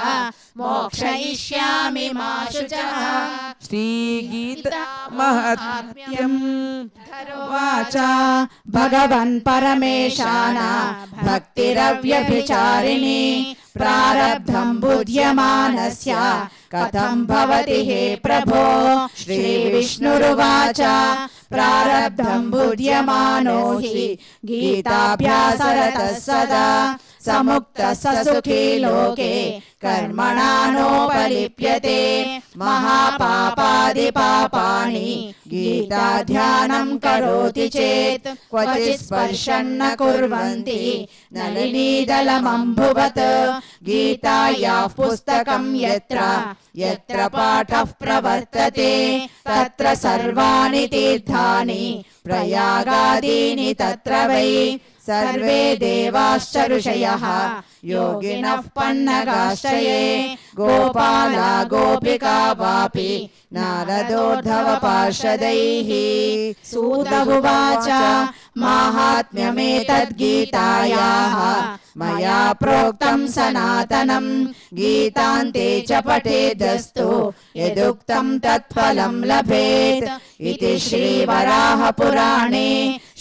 मोक्षयिष्यामि मा शुचः। श्रीगीतामहात्म्यं वाचा भगवन् परमेशान भक्तिरव्यभिचारिणी प्रारब्धं बुध्यमानस्य कथं भवति हे प्रभो। श्रीविष्णुरुवाच प्रारब्धं बुध्यमानो हि गीताभ्यासरतः सदा समुक्तः स सुखी लोके कर्मणा नोपलिप्यते। महापापादिपापानि गीताध्यानं करोति चेत् क्वचित् स्पर्शन्न कुर्वन्ति नलिनीदलमम्भुवत्। गीतायाः पुस्तकं यत्र यत्र पाठः प्रवर्तते तत्र सर्वाणि तीर्थानि प्रयागादीनि तत्र वै। सर्वे देवाश्च ऋषयः योगिनः पन्नगाश्रये गोपाला गोपिका वापि नारदोद्धव पार्षदैः। सूत उवाच माहात्म्यमेतद्गीतायाः मया प्रोक्तं सनातनं गीतान्ते च पठेदस्तु यदुक्तं तत्फलं लभेत्। इति श्रीवराहपुराणे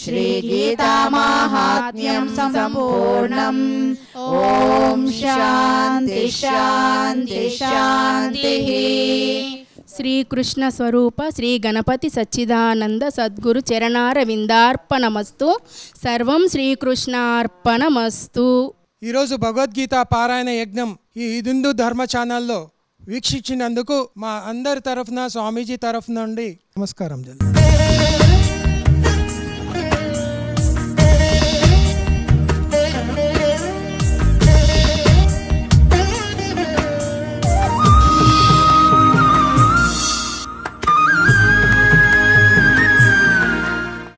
श्रीगीतामाहात्म्यं सम्पूर्णम्। ॐ शान्ति शान्ति शान्तिः। శ్రీకృష్ణ స్వరూప శ్రీ గణపతి సచ్చిదానంద సద్గురు చరణారవిందార్పణమస్తు. సర్వం శ్రీకృష్ణార్పణమస్తు. ఈరోజు భగవద్గీత పారాయణ యజ్ఞం ఈ హిందూ ధర్మ ఛానల్లో వీక్షించినందుకు మా అందరి తరఫున స్వామీజీ తరఫు నుండి నమస్కారం.